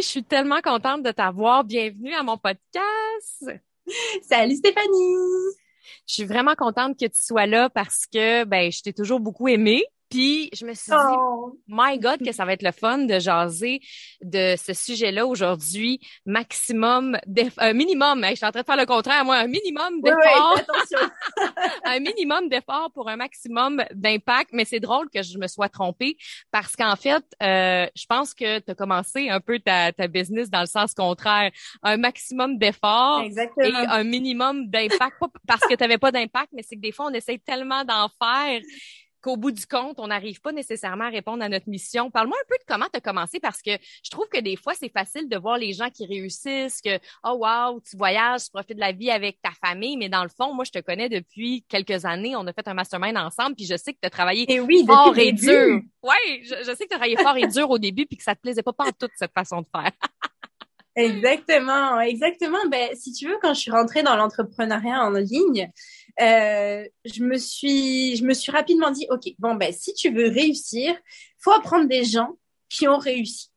je suis tellement contente de t'avoir. Bienvenue à mon podcast. Salut Stéphanie! Je suis vraiment contente que tu sois là parce que je t'ai toujours beaucoup aimée. Puis je me suis dit, Oh, my God, que ça va être le fun de jaser de ce sujet-là aujourd'hui. Un minimum, je suis en train de faire le contraire, moi, un minimum ouais, ouais, fais d'efforts attention. un minimum d'efforts pour un maximum d'impact, mais c'est drôle que je me sois trompée parce qu'en fait, je pense que tu as commencé un peu ta business dans le sens contraire. Un maximum d'efforts et Exactement. un minimum d'impact, pas parce que tu n'avais pas d'impact, mais c'est que des fois, on essaye tellement d'en faire qu'au bout du compte, on n'arrive pas nécessairement à répondre à notre mission. Parle-moi un peu de comment tu as commencé parce que je trouve que des fois, c'est facile de voir les gens qui réussissent, que, oh wow, tu voyages, tu profites de la vie avec ta famille, mais dans le fond, moi, je te connais depuis quelques années. On a fait un mastermind ensemble, puis je sais que tu as travaillé Et oui, depuis fort le et dur. début. Ouais, je sais que tu as travaillé fort et dur au début, puis que ça te plaisait pas toute cette façon de faire. Exactement, exactement. Ben, si tu veux, quand je suis rentrée dans l'entrepreneuriat en ligne, je me suis rapidement dit, OK, bon, ben, si tu veux réussir, faut apprendre des gens qui ont réussi.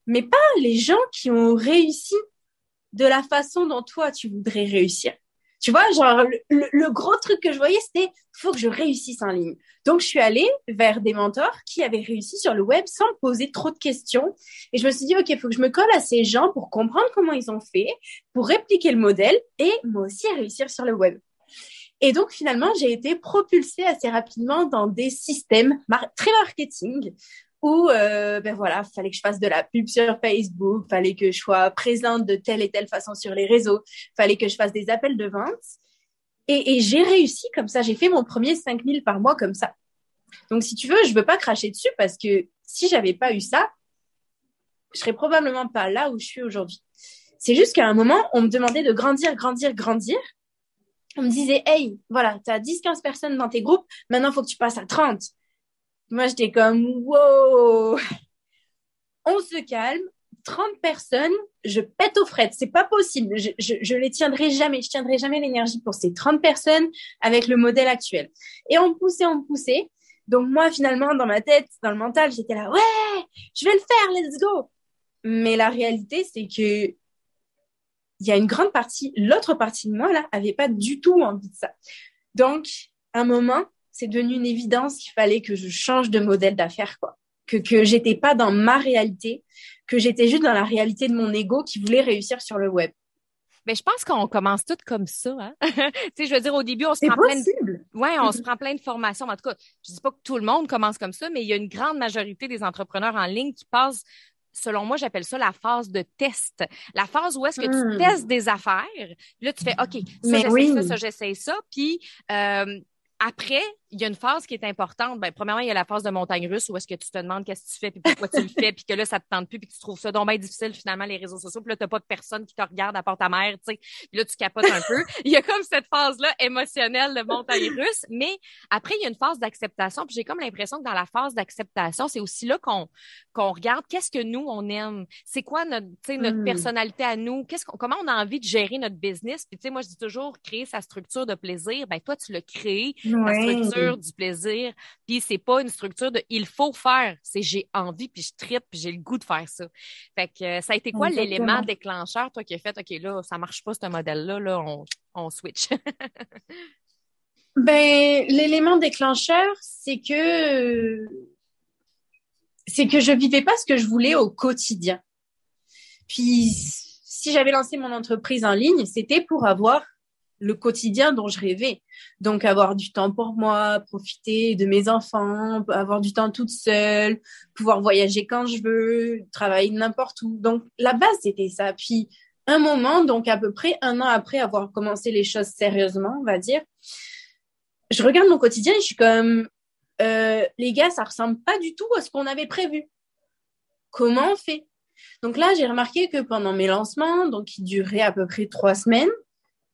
Mais pas les gens qui ont réussi de la façon dont toi, tu voudrais réussir. Tu vois, genre, le gros truc que je voyais, c'était, faut que je réussisse en ligne. Donc, je suis allée vers des mentors qui avaient réussi sur le web sans me poser trop de questions. Et je me suis dit, OK, il faut que je me colle à ces gens pour comprendre comment ils ont fait, pour répliquer le modèle et moi aussi réussir sur le web. Et donc, finalement, j'ai été propulsée assez rapidement dans des systèmes très marketing où, ben voilà, fallait que je fasse de la pub sur Facebook, fallait que je sois présente de telle et telle façon sur les réseaux, fallait que je fasse des appels de vente. Et j'ai réussi comme ça. J'ai fait mon premier 5 000 par mois comme ça. Donc, si tu veux, je veux pas cracher dessus parce que si j'avais pas eu ça, je serais probablement pas là où je suis aujourd'hui. C'est juste qu'à un moment, on me demandait de grandir, grandir, grandir. On me disait, hey, voilà, tu as 10, 15 personnes dans tes groupes, maintenant, il faut que tu passes à 30. Moi, j'étais comme, wow, on se calme, 30 personnes, je pète aux frettes, c'est pas possible, je les tiendrai jamais, je tiendrai jamais l'énergie pour ces 30 personnes avec le modèle actuel. Et on me poussait. Donc moi, finalement, dans ma tête, dans le mental, j'étais là, ouais, je vais le faire, let's go. Mais la réalité, c'est que il y a une grande partie, l'autre partie de moi, là, avait pas du tout envie de ça. Donc, à un moment, c'est devenu une évidence qu'il fallait que je change de modèle d'affaires, quoi. Que j'étais pas dans ma réalité, que j'étais juste dans la réalité de mon ego qui voulait réussir sur le web. Mais je pense qu'on commence toutes comme ça, hein. Tu sais, je veux dire, au début, C'est possible. ouais, on se prend plein de formations. En tout cas, je dis pas que tout le monde commence comme ça, mais il y a une grande majorité des entrepreneurs en ligne qui passent, selon moi, j'appelle ça la phase de test. La phase où est-ce que tu testes Hmm. des affaires. Là, tu fais, OK, Mais ça, oui, j'essaye ça. Puis, après, il y a une phase qui est importante. Ben, premièrement, il y a la phase de montagne russe où est-ce que tu te demandes qu'est-ce que tu fais puis pourquoi tu le fais puis que là, ça te tente plus puis que tu trouves ça donc bien difficile finalement les réseaux sociaux puis là, t'as pas de personne qui te regarde à part ta mère, tu sais. Puis là, tu capotes un peu. Il y a comme cette phase-là émotionnelle de montagne russe, mais après, il y a une phase d'acceptation puis j'ai comme l'impression que dans la phase d'acceptation, c'est aussi là qu'on regarde qu'est-ce que nous, on aime. C'est quoi notre, tu sais, notre hmm. personnalité à nous? Comment on a envie de gérer notre business? Puis tu sais, moi, je dis toujours, créer sa structure de plaisir. Ben, toi, tu l'as créé ta Ouais, structure du plaisir. Puis c'est pas une structure de il faut faire, c'est j'ai envie puis je tripe puis j'ai le goût de faire ça. Fait que ça a été quoi l'élément exactement. déclencheur toi qui a fait OK là, ça marche pas ce modèle-là là, on switch. Ben, l'élément déclencheur, c'est que je vivais pas ce que je voulais au quotidien. Puis, si j'avais lancé mon entreprise en ligne, c'était pour avoir le quotidien dont je rêvais. Donc, avoir du temps pour moi, profiter de mes enfants, avoir du temps toute seule, pouvoir voyager quand je veux, travailler n'importe où. Donc, la base, c'était ça. Puis, un moment, donc à peu près 1 an après avoir commencé les choses sérieusement, on va dire, je regarde mon quotidien et je suis comme, les gars, ça ressemble pas du tout à ce qu'on avait prévu. Comment on fait? Donc là, j'ai remarqué que pendant mes lancements, donc qui duraient à peu près 3 semaines,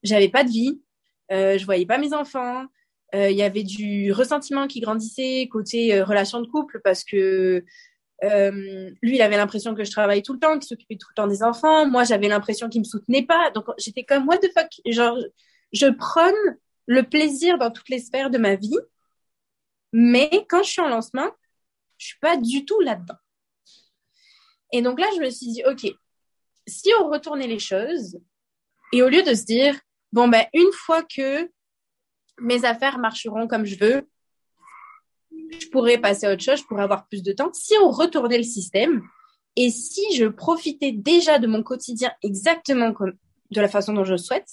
j'avais pas de vie, je voyais pas mes enfants, il y avait du ressentiment qui grandissait côté relation de couple parce que lui, il avait l'impression que je travaillais tout le temps, qu'il s'occupait tout le temps des enfants. Moi, j'avais l'impression qu'il me soutenait pas. Donc j'étais comme what the fuck, genre je prône le plaisir dans toutes les sphères de ma vie, mais quand je suis en lancement, je suis pas du tout là-dedans. Et donc là, je me suis dit, OK, si on retournait les choses, et au lieu de se dire, bon, ben, une fois que mes affaires marcheront comme je veux, je pourrais passer à autre chose, je pourrais avoir plus de temps. Si on retournait le système, et si je profitais déjà de mon quotidien exactement comme de la façon dont je souhaite,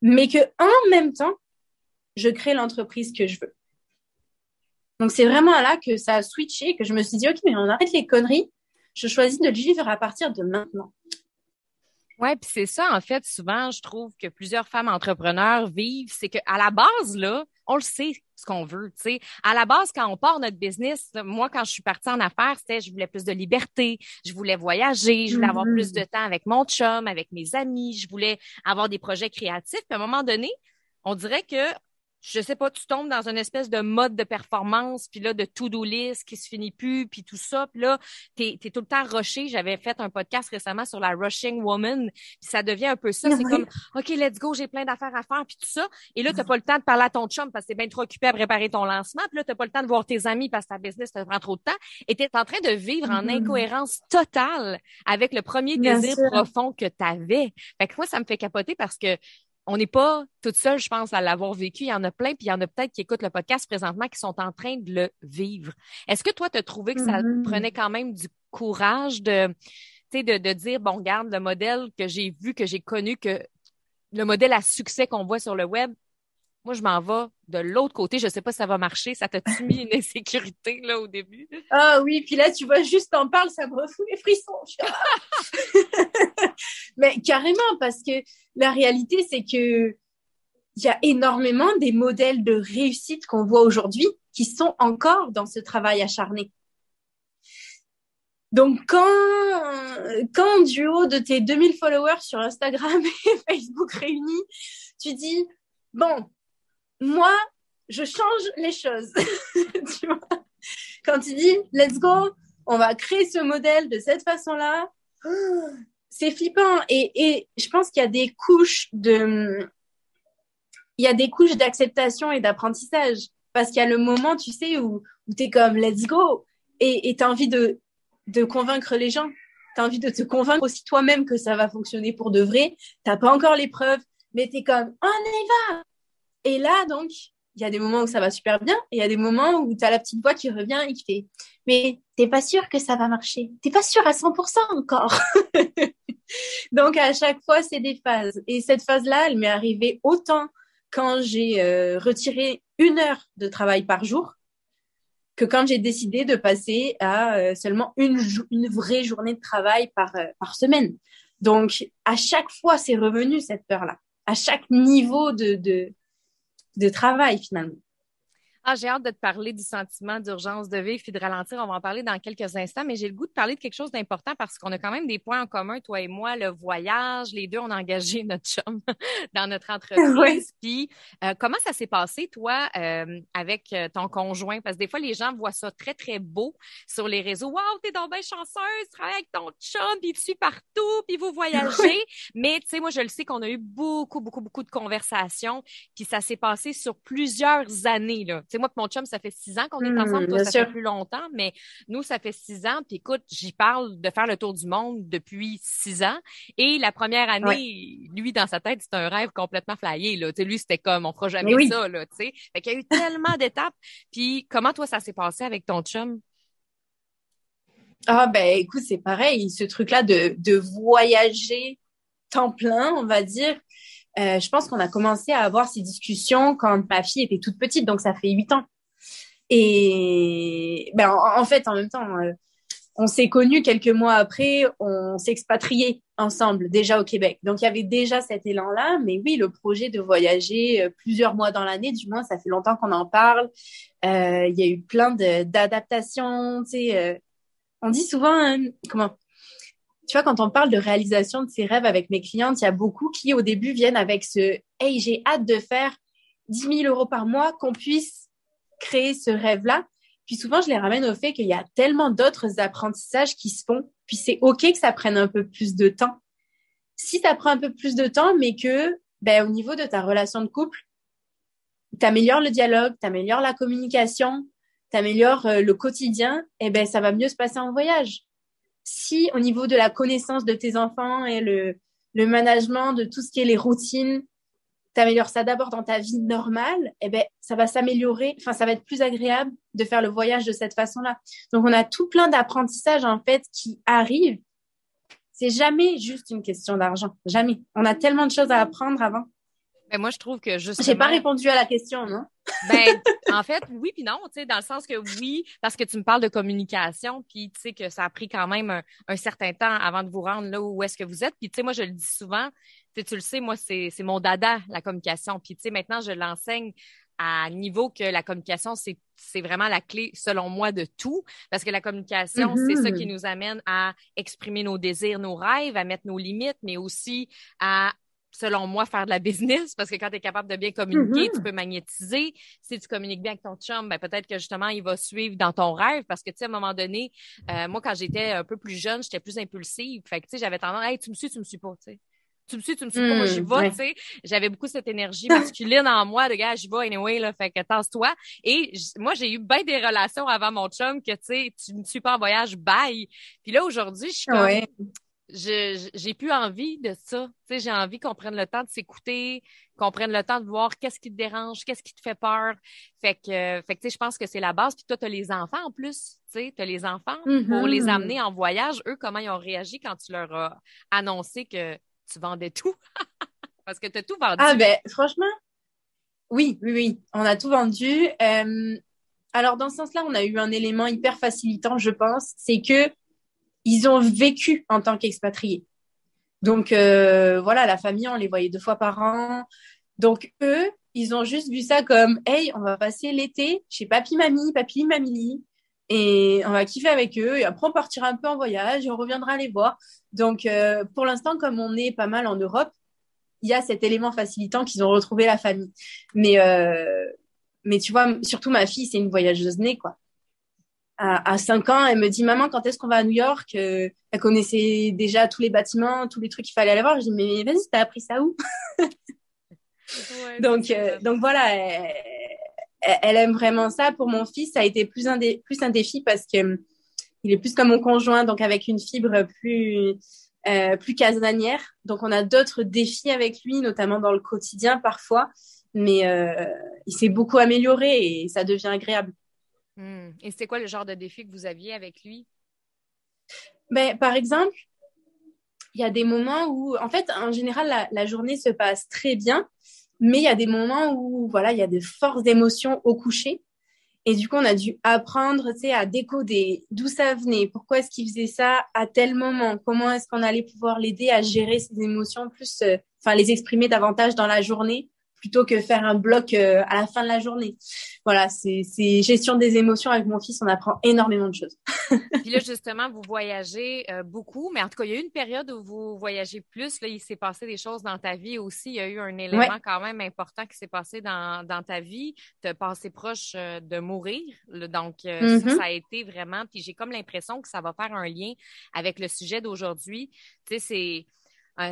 mais que en même temps, je crée l'entreprise que je veux. Donc, c'est vraiment là que ça a switché, que je me suis dit, OK, mais on arrête les conneries. Je choisis de le vivre à partir de maintenant. Ouais, puis c'est ça, en fait, souvent, je trouve que plusieurs femmes entrepreneurs vivent, c'est que à la base, là, on le sait ce qu'on veut, tu sais. À la base, quand on part notre business, moi, quand je suis partie en affaires, c'était, je voulais plus de liberté, je voulais voyager, je voulais avoir plus de temps avec mon chum, avec mes amis, je voulais avoir des projets créatifs. Puis à un moment donné, on dirait que je sais pas, tu tombes dans une espèce de mode de performance, puis là, de to-do list qui se finit plus, puis tout ça. Puis là, t'es tout le temps rushé. J'avais fait un podcast récemment sur la rushing woman, puis ça devient un peu ça. C'est comme, Ouais. OK, let's go, j'ai plein d'affaires à faire, puis tout ça. Et là, t'as pas le temps de parler à ton chum parce que t'es bien trop occupé à préparer ton lancement. Puis là, t'as pas le temps de voir tes amis parce que ta business te prend trop de temps. Et t'es en train de vivre en incohérence totale avec le premier Bien désir sûr. profond que t'avais. Fait que moi, ça me fait capoter parce que on n'est pas toute seule, je pense, à l'avoir vécu. Il y en a plein, puis il y en a peut-être qui écoutent le podcast présentement qui sont en train de le vivre. Est-ce que toi, tu as trouvé que ça prenait quand même du courage de, tu sais, de dire, bon, regarde, le modèle que j'ai vu, que j'ai connu, que le modèle à succès qu'on voit sur le web, moi, je m'en vais de l'autre côté. Je sais pas si ça va marcher. Ça t'a-tu mis une insécurité, là, au début? Ah oui, puis là, tu vois, juste t'en parles, ça me refoule les frissons. Mais carrément, parce que la réalité, c'est que il y a énormément des modèles de réussite qu'on voit aujourd'hui qui sont encore dans ce travail acharné. Donc, quand du haut de tes 2000 followers sur Instagram et Facebook réunis, tu dis, bon, moi, je change les choses. Tu vois? Quand tu dis, let's go, on va créer ce modèle de cette façon-là, c'est flippant. Et je pense qu'il y a des couches il y a des couches d'acceptation et d'apprentissage. Parce qu'il y a le moment, tu sais, où t'es comme, let's go. Et t'as envie de convaincre les gens. T'as envie de te convaincre aussi toi-même que ça va fonctionner pour de vrai. T'as pas encore les preuves, mais t'es comme, on y va. Et là, donc, il y a des moments où ça va super bien, et il y a des moments où t'as la petite voix qui revient et qui fait, mais t'es pas sûr que ça va marcher. T'es pas sûr à 100% encore. Donc, à chaque fois, c'est des phases. Et cette phase-là, elle m'est arrivée autant quand j'ai retiré 1 heure de travail par jour que quand j'ai décidé de passer à seulement une vraie journée de travail par semaine. Donc, à chaque fois, c'est revenu cette peur-là, à chaque niveau de travail finalement. Ah, j'ai hâte de te parler du sentiment d'urgence de vivre puis de ralentir. On va en parler dans quelques instants, mais j'ai le goût de parler de quelque chose d'important parce qu'on a quand même des points en commun, toi et moi, le voyage. Les deux, on a engagé notre chum dans notre Ouais. entreprise. Puis, comment ça s'est passé, toi, avec ton conjoint? Parce que des fois, les gens voient ça très, très beau sur les réseaux. Waouh, t'es donc bien chanceuse, tu travailles avec ton chum, puis tu suis partout, puis vous voyagez. Mais, tu sais, moi, je le sais qu'on a eu beaucoup, beaucoup, beaucoup de conversations, puis ça s'est passé sur plusieurs années, là. Tu sais, moi et mon chum, ça fait 6 ans qu'on est ensemble. Toi, Bien ça fait sûr. plus longtemps, mais nous, ça fait 6 ans. Puis écoute, j'y parle de faire le tour du monde depuis 6 ans. Et la première Ouais. année, lui, dans sa tête, c'était un rêve complètement flyé, là. Tu sais, lui, c'était comme, on fera Mais jamais oui. ça, là, tu sais. Fait qu'il y a eu tellement d'étapes. Puis comment, toi, ça s'est passé avec ton chum? Ah ben écoute, c'est pareil, ce truc-là de voyager temps plein, on va dire. Je pense qu'on a commencé à avoir ces discussions quand ma fille était toute petite, donc ça fait 8 ans. Et ben en fait, en même temps, on s'est connus quelques mois après, on s'est expatriés ensemble déjà au Québec. Donc il y avait déjà cet élan-là, mais oui, le projet de voyager plusieurs mois dans l'année, du moins, ça fait longtemps qu'on en parle. Il y a eu plein d'adaptations, tu sais. On dit souvent, hein, comment? Tu vois, quand on parle de réalisation de ses rêves avec mes clientes, il y a beaucoup qui, au début, viennent avec ce Hey, j'ai hâte de faire 10 000 € par mois, qu'on puisse créer ce rêve-là. Puis souvent, je les ramène au fait qu'il y a tellement d'autres apprentissages qui se font. Puis c'est OK que ça prenne un peu plus de temps. Si ça prend un peu plus de temps, mais que, ben, au niveau de ta relation de couple, t'améliores le dialogue, t'améliores la communication, t'améliores le quotidien, et ben, ça va mieux se passer en voyage. si au niveau de la connaissance de tes enfants et le management de tout ce qui est les routines, t'améliores ça d'abord dans ta vie normale, eh ben, ça va s'améliorer, enfin, ça va être plus agréable de faire le voyage de cette façon-là. Donc, on a tout plein d'apprentissages, en fait, qui arrivent. C'est jamais juste une question d'argent. Jamais. On a tellement de choses à apprendre avant. Ben, moi, je trouve que justement... J'ai pas répondu à la question, non? Ben, en fait, oui puis non, tu sais, dans le sens que oui, parce que tu me parles de communication, puis tu sais que ça a pris quand même un certain temps avant de vous rendre là où est-ce que vous êtes. Puis tu sais, moi, je le dis souvent, tu le sais, moi, c'est mon dada, la communication. Puis tu sais, maintenant, je l'enseigne à niveau que la communication, c'est vraiment la clé, selon moi, de tout. Parce que la communication, c'est ça qui nous amène à exprimer nos désirs, nos rêves, à mettre nos limites, mais aussi à selon moi, faire de la business, parce que quand tu es capable de bien communiquer, tu peux magnétiser. Si tu communiques bien avec ton chum, ben peut-être que justement, il va suivre dans ton rêve, parce que, tu sais, à un moment donné, moi, quand j'étais un peu plus jeune, j'étais plus impulsive. Fait que, tu sais, j'avais tendance, hey, tu me suis pas, tu sais. Tu me suis pas, moi, j'y vais, tu sais. J'avais beaucoup cette énergie masculine en moi, de gars, j'y vais anyway, là, fait que tasse-toi. Et moi, j'ai eu bien des relations avant mon chum que, tu sais, tu me suis pas en voyage, bye. Puis là, aujourd'hui, je suis comme, j'ai plus envie de ça. Tu sais, j'ai envie qu'on prenne le temps de s'écouter, qu'on prenne le temps de voir qu'est-ce qui te dérange, qu'est-ce qui te fait peur. Tu sais, je pense que c'est la base. Puis toi, t'as les enfants en plus. Tu sais, t'as les enfants pour les amener en voyage. Eux, comment ils ont réagi quand tu leur as annoncé que tu vendais tout? Parce que t'as tout vendu. Ah ben, franchement, oui. On a tout vendu. Alors, dans ce sens-là, on a eu un élément hyper facilitant, je pense. C'est que ils ont vécu en tant qu'expatriés. Donc, voilà, la famille, on les voyait 2 fois par an. Donc, eux, ils ont juste vu ça comme, hey, on va passer l'été chez papy, mamie, et on va kiffer avec eux. Et après, on partira un peu en voyage et on reviendra les voir. Donc, pour l'instant, comme on est pas mal en Europe, il y a cet élément facilitant qu'ils ont retrouvé la famille. Mais tu vois, surtout ma fille, c'est une voyageuse née, quoi. À 5 ans, elle me dit, maman, quand est-ce qu'on va à New York? Elle connaissait déjà tous les bâtiments, tous les trucs qu'il fallait aller voir. Je dis, mais vas-y, t'as appris ça où? Ouais, donc voilà, elle aime vraiment ça. Pour mon fils, ça a été plus un défi parce que il est plus comme mon conjoint, donc avec une fibre plus casanière. Donc on a d'autres défis avec lui, notamment dans le quotidien parfois, mais il s'est beaucoup amélioré et ça devient agréable. Et c'était quoi le genre de défi que vous aviez avec lui? Ben, par exemple, il y a des moments où, en fait, en général, la journée se passe très bien, mais il y a des moments où, voilà, il y a de fortes émotions au coucher. Et du coup, on a dû apprendre, tu sais, à décoder d'où ça venait, pourquoi est-ce qu'il faisait ça à tel moment, comment est-ce qu'on allait pouvoir l'aider à gérer ses émotions, plus, enfin, les exprimer davantage dans la journée plutôt que faire un bloc à la fin de la journée. Voilà, c'est gestion des émotions avec mon fils, on apprend énormément de choses. Puis là, justement, vous voyagez beaucoup, mais en tout cas, il y a eu une période où vous voyagez plus. Là, il s'est passé des choses dans ta vie aussi. Il y a eu un élément quand même important qui s'est passé dans ta vie. Tu as passé proche de mourir. Donc, ça a été vraiment... Puis j'ai comme l'impression que ça va faire un lien avec le sujet d'aujourd'hui. Tu sais,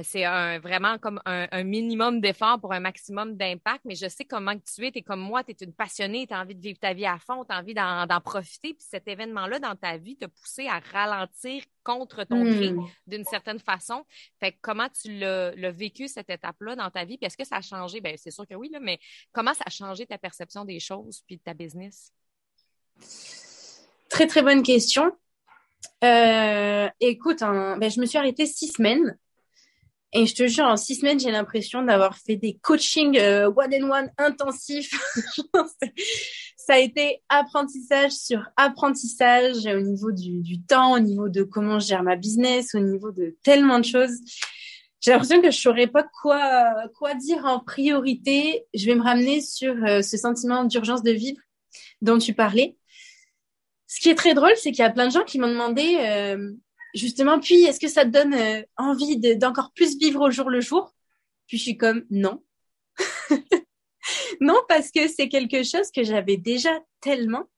c'est vraiment comme un minimum d'effort pour un maximum d'impact, mais je sais comment que tu es. Tu es comme moi, tu es une passionnée, tu as envie de vivre ta vie à fond, tu as envie d'en profiter. Puis cet événement-là dans ta vie t'a poussé à ralentir contre ton gré d'une certaine façon. Fait que comment tu l'as vécu, cette étape-là, dans ta vie? Puis est-ce que ça a changé? Ben, c'est sûr que oui, là, mais comment ça a changé ta perception des choses puis de ta business? Très, très bonne question. Écoute, ben, je me suis arrêtée 6 semaines. Et je te jure, en 6 semaines, j'ai l'impression d'avoir fait des coachings one-on-one intensifs. Ça a été apprentissage sur apprentissage au niveau du temps, au niveau de comment je gère ma business, au niveau de tellement de choses. J'ai l'impression que je saurais pas quoi dire en priorité. Je vais me ramener sur ce sentiment d'urgence de vivre dont tu parlais. Ce qui est très drôle, c'est qu'il y a plein de gens qui m'ont demandé... justement, puis est-ce que ça te donne envie d'encore plus vivre au jour le jour? Puis je suis comme non. Non, parce que c'est quelque chose que j'avais déjà tellement.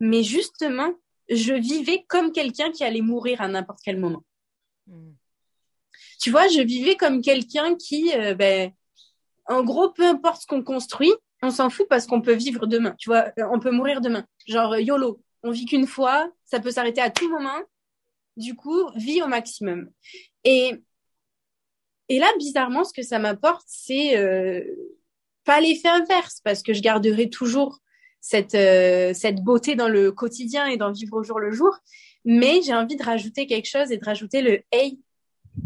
Mais justement, je vivais comme quelqu'un qui allait mourir à n'importe quel moment. Tu vois, je vivais comme quelqu'un qui, ben, en gros, peu importe ce qu'on construit, on s'en fout parce qu'on peut vivre demain. Tu vois, on peut mourir demain. Genre YOLO. On vit qu'une fois, ça peut s'arrêter à tout moment. Du coup, vis au maximum. Et, et là, bizarrement, ce que ça m'apporte, c'est pas l'effet inverse, parce que je garderai toujours cette beauté dans le quotidien et dans vivre au jour le jour. Mais j'ai envie de rajouter quelque chose et de rajouter le hey,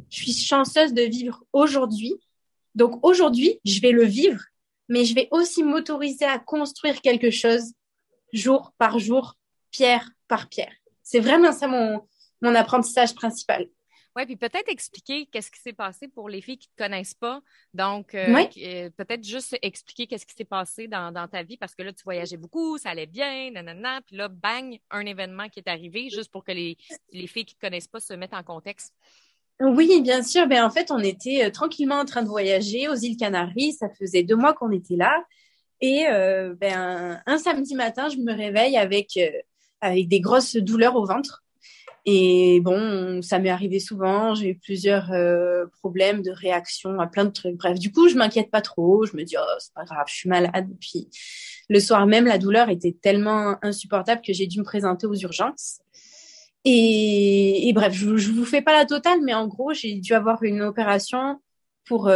je suis chanceuse de vivre aujourd'hui. Donc aujourd'hui, je vais le vivre, mais je vais aussi m'autoriser à construire quelque chose jour par jour, pierre par pierre. C'est vraiment ça mon apprentissage principal. Ouais, puis peut-être expliquer qu'est-ce qui s'est passé pour les filles qui te connaissent pas. Donc, Ouais. peut-être juste expliquer qu'est-ce qui s'est passé dans ta vie parce que là, tu voyageais beaucoup, ça allait bien, nanana. Puis là, bang, un événement qui est arrivé juste pour que les filles qui te connaissent pas se mettent en contexte. Oui, bien sûr. Ben, en fait, on était tranquillement en train de voyager aux îles Canaries. Ça faisait 2 mois qu'on était là. Et ben, un samedi matin, je me réveille avec des grosses douleurs au ventre. Et bon, ça m'est arrivé souvent. J'ai eu plusieurs problèmes de réaction à plein de trucs. Bref, du coup, je m'inquiète pas trop. Je me dis, oh, c'est pas grave, je suis malade. Puis le soir même, la douleur était tellement insupportable que j'ai dû me présenter aux urgences. Et bref, je vous fais pas la totale, mais en gros, j'ai dû avoir une opération pour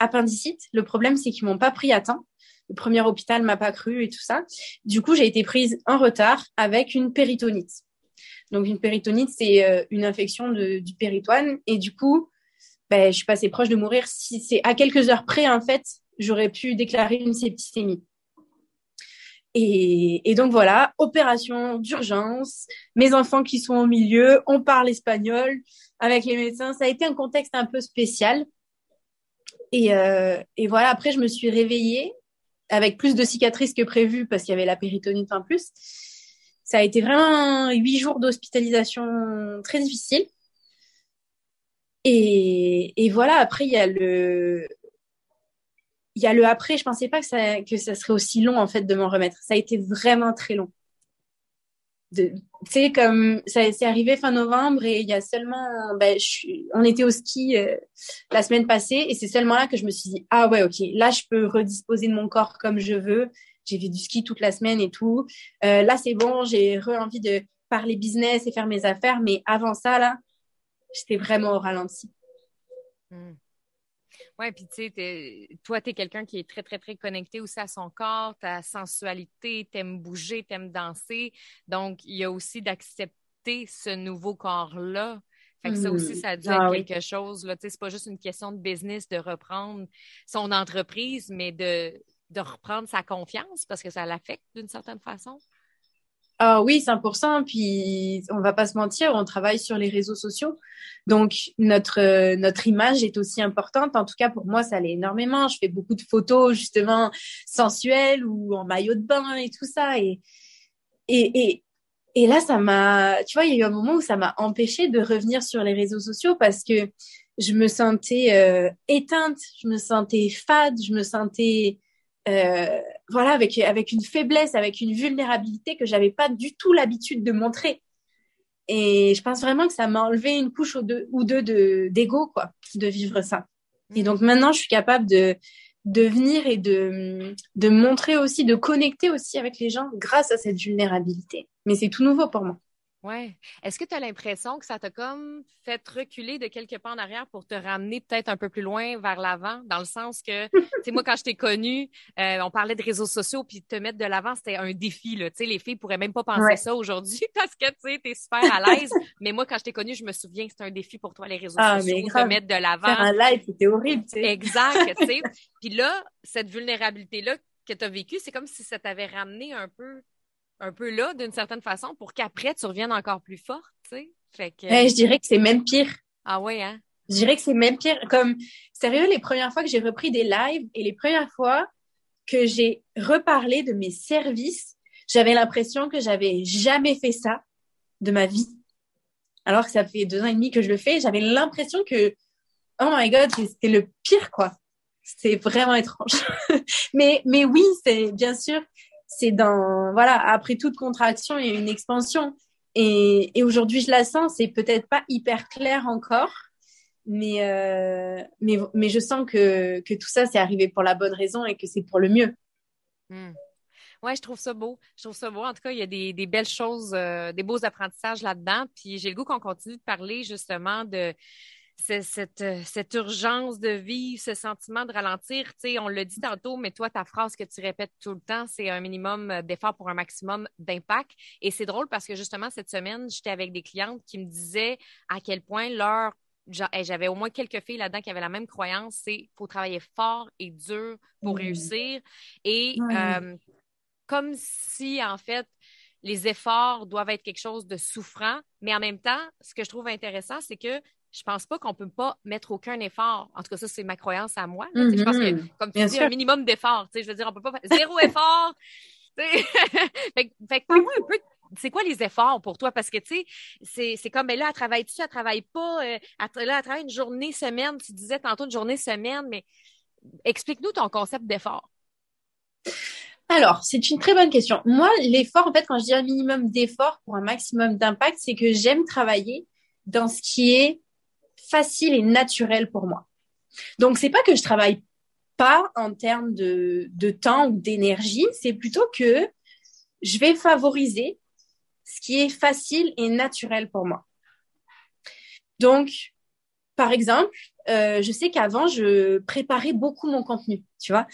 appendicite. Le problème, c'est qu'ils m'ont pas pris à temps. Le premier hôpital m'a pas cru et tout ça. Du coup, j'ai été prise en retard avec une péritonite. Donc, une péritonite, c'est une infection du péritoine. Et du coup, ben, je suis passée proche de mourir. Si c'est à quelques heures près, en fait, j'aurais pu déclarer une septicémie. Et donc voilà, opération d'urgence, mes enfants qui sont au milieu, on parle espagnol avec les médecins. Ça a été un contexte un peu spécial. Et voilà, après, je me suis réveillée avec plus de cicatrices que prévu parce qu'il y avait la péritonite en plus. Ça a été vraiment 8 jours d'hospitalisation très difficile. Et voilà, après, il y a le après. Je pensais pas que ça serait aussi long, en fait, de m'en remettre. Ça a été vraiment très long. Tu sais, comme ça c'est arrivé fin novembre et il y a seulement, ben, on était au ski la semaine passée et c'est seulement là que je me suis dit, ah ouais, ok, là je peux redisposer de mon corps comme je veux. J'ai fait du ski toute la semaine et tout. Là c'est bon, j'ai envie de parler business et faire mes affaires, mais avant ça, là, j'étais vraiment au ralenti. Hmm. Ouais, puis tu sais, toi, tu es quelqu'un qui est très, très, très connecté aussi à son corps, ta sensualité, t'aimes bouger, t'aimes danser. Donc, il y a aussi d'accepter ce nouveau corps-là. Fait que ça aussi, ça a dû être Ah oui. quelque chose, là. Tu sais, c'est pas juste une question de business de reprendre son entreprise, mais de reprendre sa confiance parce que ça l'affecte d'une certaine façon. Ah oui, 100%. Puis, on va pas se mentir, on travaille sur les réseaux sociaux. Donc, notre image est aussi importante. En tout cas, pour moi, ça l'est énormément. Je fais beaucoup de photos, justement, sensuelles ou en maillot de bain et tout ça. Et, et, et là, tu vois, il y a eu un moment où ça m'a empêchée de revenir sur les réseaux sociaux parce que je me sentais éteinte, je me sentais fade, je me sentais euh, voilà avec une faiblesse, avec une vulnérabilité que j'avais pas du tout l'habitude de montrer. Et je pense vraiment que ça m'a enlevé une couche ou deux d'ego quoi, de vivre ça. Et Hmm. donc maintenant, je suis capable de venir et de montrer aussi, de connecter aussi avec les gens grâce à cette vulnérabilité. Mais c'est tout nouveau pour moi. Ouais. Est-ce que tu as l'impression que ça t'a comme fait reculer de quelques pas en arrière pour te ramener peut-être un peu plus loin vers l'avant, dans le sens que, tu sais, moi, quand je t'ai connue, on parlait de réseaux sociaux, puis te mettre de l'avant, c'était un défi, là. Tu sais, les filles pourraient même pas penser Ouais. ça aujourd'hui parce que, tu sais, t'es super à l'aise. Mais moi, quand je t'ai connue, je me souviens que c'était un défi pour toi, les réseaux Ah, mais sociaux, te grave. mettre de Faire l'avant. un live, c'était horrible, tu sais. Exact, tu sais. Puis là, cette vulnérabilité-là que tu as vécue, c'est comme si ça t'avait ramené un peu là, d'une certaine façon, pour qu'après, tu reviennes encore plus forte, tu sais. Fait que, Ouais, je dirais que c'est même pire. ah ouais, hein? Je dirais que c'est même pire. Comme, sérieux, les premières fois que j'ai repris des lives et les premières fois que j'ai reparlé de mes services, j'avais l'impression que j'avais jamais fait ça de ma vie. Alors que ça fait 2 ans et demi que je le fais. J'avais l'impression que, oh my God, c'était le pire, quoi. C'est vraiment étrange. Mais oui, c'est, bien sûr, c'est voilà, après toute contraction, il y a une expansion. Et aujourd'hui, je la sens, c'est peut-être pas hyper clair encore, mais je sens que tout ça, c'est arrivé pour la bonne raison et que c'est pour le mieux. Hmm. Ouais, je trouve ça beau. Je trouve ça beau. En tout cas, il y a des belles choses, des beaux apprentissages là-dedans. Puis j'ai le goût qu'on continue de parler justement de cette urgence de vivre, ce sentiment de ralentir. Tu sais, on l'a dit tantôt, mais toi, ta phrase que tu répètes tout le temps, c'est un minimum d'effort pour un maximum d'impact. Et c'est drôle parce que justement, cette semaine, j'étais avec des clientes qui me disaient à quel point j'avais au moins quelques filles là-dedans qui avaient la même croyance, c'est faut travailler fort et dur pour Mm. réussir. Et Ouais. comme si, en fait, les efforts doivent être quelque chose de souffrant, mais en même temps, ce que je trouve intéressant, c'est que je pense pas qu'on peut pas mettre aucun effort. En tout cas, ça, c'est ma croyance à moi. Là. Tu sais, je pense que, Mhm. comme tu Bien dis, un sûr. minimum d'effort. Tu sais, je veux dire, on peut pas faire zéro effort. Tu sais. Fait que parle-moi un peu, c'est quoi les efforts pour toi? Parce que, tu sais, c'est comme, ben là, elle travaille-tu, elle travaille pas, là, elle travaille une journée, semaine. Tu disais tantôt une journée, semaine, mais explique-nous ton concept d'effort. Alors, c'est une très bonne question. Moi, l'effort, en fait, quand je dis un minimum d'effort pour un maximum d'impact, c'est que j'aime travailler dans ce qui est facile et naturel pour moi. Donc, c'est pas que je travaille pas en termes de temps ou d'énergie, c'est plutôt que je vais favoriser ce qui est facile et naturel pour moi. Donc, par exemple, je sais qu'avant, je préparais beaucoup mon contenu, tu vois.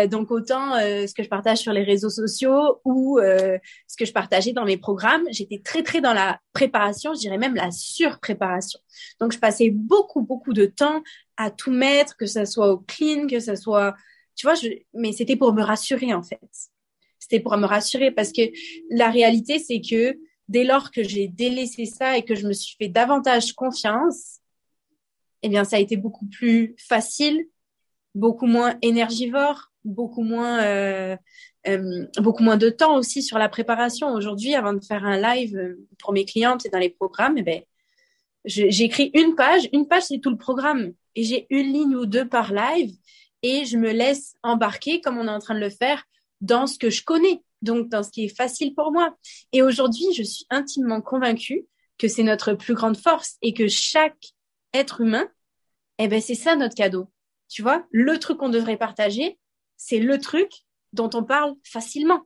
Donc, autant ce que je partage sur les réseaux sociaux ou ce que je partageais dans mes programmes, j'étais très, très dans la préparation, je dirais même la surpréparation. Donc, je passais beaucoup, beaucoup de temps à tout mettre, que ça soit au clean, que ça soit... Tu vois, mais c'était pour me rassurer, en fait. C'était pour me rassurer parce que la réalité, c'est que dès lors que j'ai délaissé ça et que je me suis fait davantage confiance, eh bien, ça a été beaucoup plus facile, beaucoup moins énergivore, beaucoup moins de temps aussi sur la préparation. Aujourd'hui, avant de faire un live pour mes clientes et dans les programmes, eh ben, j'écris une page. Une page, c'est tout le programme. Et j'ai une ligne ou deux par live et je me laisse embarquer, comme on est en train de le faire, dans ce que je connais, donc dans ce qui est facile pour moi. Et aujourd'hui, je suis intimement convaincue que c'est notre plus grande force et que chaque être humain, eh ben, c'est ça notre cadeau. Tu vois, le truc qu'on devrait partager, c'est le truc dont on parle facilement.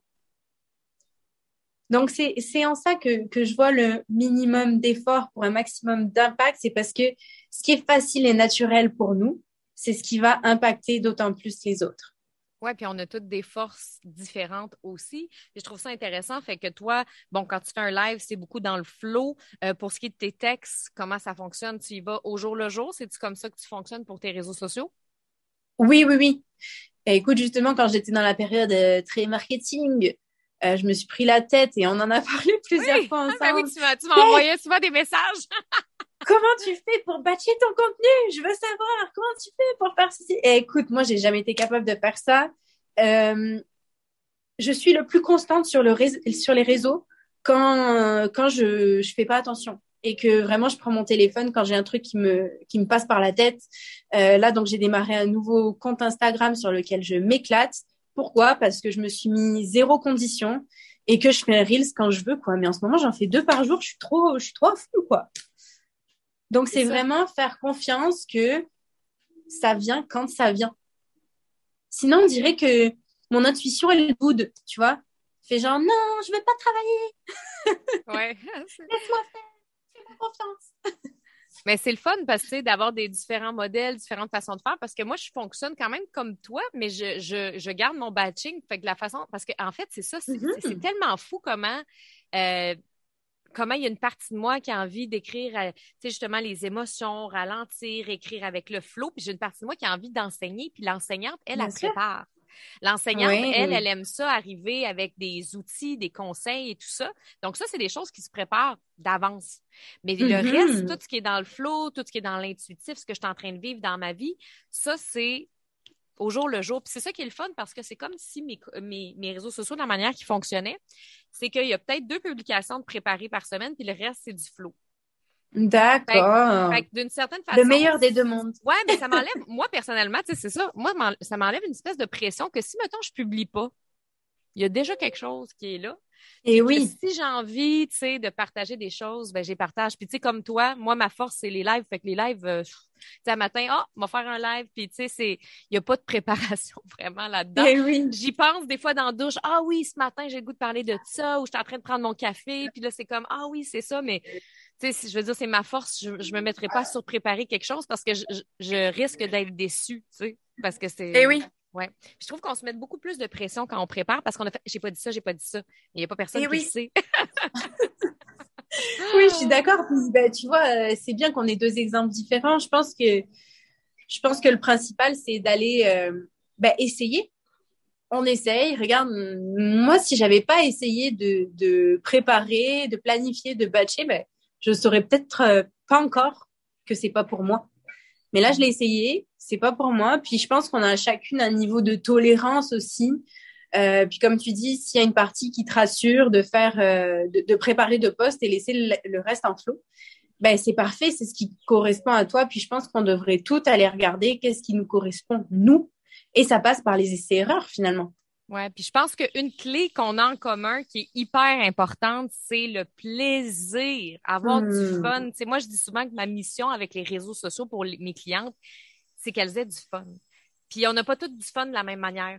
Donc, c'est en ça que je vois le minimum d'effort pour un maximum d'impact. C'est parce que ce qui est facile et naturel pour nous, c'est ce qui va impacter d'autant plus les autres. Ouais, puis on a toutes des forces différentes aussi. Puis je trouve ça intéressant. Fait que toi, bon, quand tu fais un live, c'est beaucoup dans le flow. Pour ce qui est de tes textes, comment ça fonctionne? Tu y vas au jour le jour? C'est-tu comme ça que tu fonctionnes pour tes réseaux sociaux? Oui, oui, oui. Et écoute, justement, quand j'étais dans la période très marketing, je me suis pris la tête et on en a parlé plusieurs Oui, fois ah, ben oui, ensemble. tu m'as envoyé souvent des messages. Comment tu fais pour batcher ton contenu? Je veux savoir comment tu fais pour faire ceci. Et écoute, moi, j'ai jamais été capable de faire ça. Euh, je suis le plus constante sur les réseaux quand je fais pas attention et que vraiment je prends mon téléphone quand j'ai un truc qui me passe par la tête. Là, donc j'ai démarré un nouveau compte Instagram sur lequel je m'éclate. Pourquoi? Parce que je me suis mis zéro condition et que je fais un Reels quand je veux, quoi. Mais en ce moment, j'en fais deux par jour. Je suis trop à fou, quoi. Donc, C'est c'est ça. vraiment faire confiance que ça vient quand ça vient. Sinon, on dirait que mon intuition, elle boude, tu vois. Fait genre, non, je veux pas travailler, Ouais. laisse-moi faire, fais-moi confiance. Mais c'est le fun parce que tu sais, d'avoir des différents modèles, différentes façons de faire. Parce que moi, je fonctionne quand même comme toi, mais je garde mon batching. Fait que la façon, parce que en fait, c'est ça, c'est Mhm. tellement fou euh, comment il y a une partie de moi qui a envie d'écrire, tu sais, justement, les émotions, ralentir, écrire avec le flow. Puis j'ai une partie de moi qui a envie d'enseigner. Puis l'enseignante, elle Bien sûr. prépare. L'enseignante, elle Oui. aime ça arriver avec des outils, des conseils et tout ça. Donc ça, c'est des choses qui se préparent d'avance. Mais le reste, tout Mhm. ce qui est dans le flow, tout ce qui est dans l'intuitif, ce que je suis en train de vivre dans ma vie, ça, c'est au jour le jour. Puis c'est ça qui est le fun parce que c'est comme si mes réseaux sociaux, de la manière qu'ils fonctionnaient, c'est qu'il y a peut-être 2 publications de préparées par semaine, puis le reste, c'est du flow. Fait, fait D'accord. que d'une certaine Le façon, meilleur des deux mondes. ouais, mais ça m'enlève, moi personnellement, tu sais, c'est ça, moi, ça m'enlève une espèce de pression que si, mettons, je publie pas, il y a déjà quelque chose qui est là. Et Puis que oui. si j'ai envie, tu sais, de partager des choses, ben, je les partage. Puis, tu sais, comme toi, moi, ma force, c'est les lives. Fait que les lives, tu sais, un matin, on va faire un live. Puis, tu sais, il n'y a pas de préparation vraiment là-dedans. Et oui. J'y pense des fois dans la douche. Ah oui, ce matin, j'ai le goût de parler de ça, ou je suis en train de prendre mon café. Puis là, c'est comme, ah oui, c'est ça. Mais, tu sais, je veux dire, c'est ma force. Je me mettrai pas à surpréparer quelque chose parce que je risque d'être déçue, tu sais, parce que Et c'est, oui. ouais. Je trouve qu'on se met beaucoup plus de pression quand on prépare parce qu'on a fait, j'ai pas dit ça. Il n'y a pas personne Et qui le oui. sait. Oui, je suis d'accord. Puis, bah, tu vois, c'est bien qu'on ait deux exemples différents. Je pense que le principal, c'est d'aller essayer. On essaye. Regarde, moi, si j'avais pas essayé de préparer, de planifier, de batcher, ben, je saurais peut-être pas encore que c'est pas pour moi. Mais là, je l'ai essayé, c'est pas pour moi. Puis je pense qu'on a chacune un niveau de tolérance aussi. Puis comme tu dis, s'il y a une partie qui te rassure de faire, de préparer deux postes et laisser le reste en flot, ben c'est parfait, c'est ce qui correspond à toi. Puis je pense qu'on devrait toutes aller regarder qu'est-ce qui nous correspond nous, et ça passe par les essais-erreurs finalement. Ouais, puis je pense qu'une clé qu'on a en commun qui est hyper importante, c'est le plaisir, avoir du Hmm. fun. Tu sais, moi, je dis souvent que ma mission avec les réseaux sociaux pour mes clientes, c'est qu'elles aient du fun. Puis on n'a pas toutes du fun de la même manière.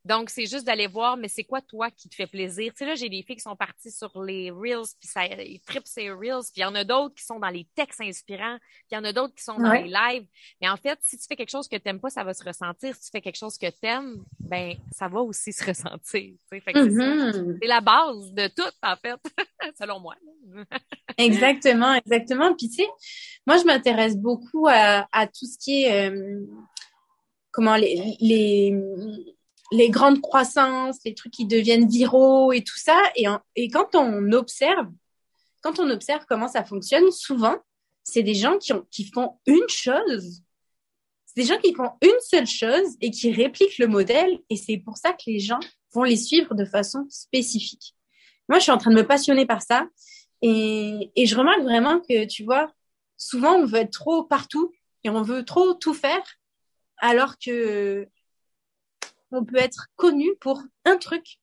Donc, c'est juste d'aller voir, mais c'est quoi toi qui te fait plaisir? Tu sais, là, j'ai des filles qui sont parties sur les Reels, puis ça, ils trippent ces Reels, puis il y en a d'autres qui sont dans les textes inspirants, puis il y en a d'autres qui sont dans les Ouais. lives. Mais en fait, si tu fais quelque chose que t'aimes pas, ça va se ressentir. Si tu fais quelque chose que t'aimes, ben, ça va aussi se ressentir. Tu sais, fait que c'est ça. Mhm. C'est la base de tout, en fait, selon moi. Exactement, exactement. Puis tu sais, moi je m'intéresse beaucoup à tout ce qui est comment les grandes croissances, les trucs qui deviennent viraux et tout ça. Et quand on observe comment ça fonctionne, souvent, c'est des gens qui font une chose. C'est des gens qui font une seule chose et qui répliquent le modèle. Et c'est pour ça que les gens vont les suivre de façon spécifique. Moi, je suis en train de me passionner par ça. Et je remarque vraiment que, tu vois, souvent, on veut être trop partout et on veut trop tout faire, alors que on peut être connu pour un truc.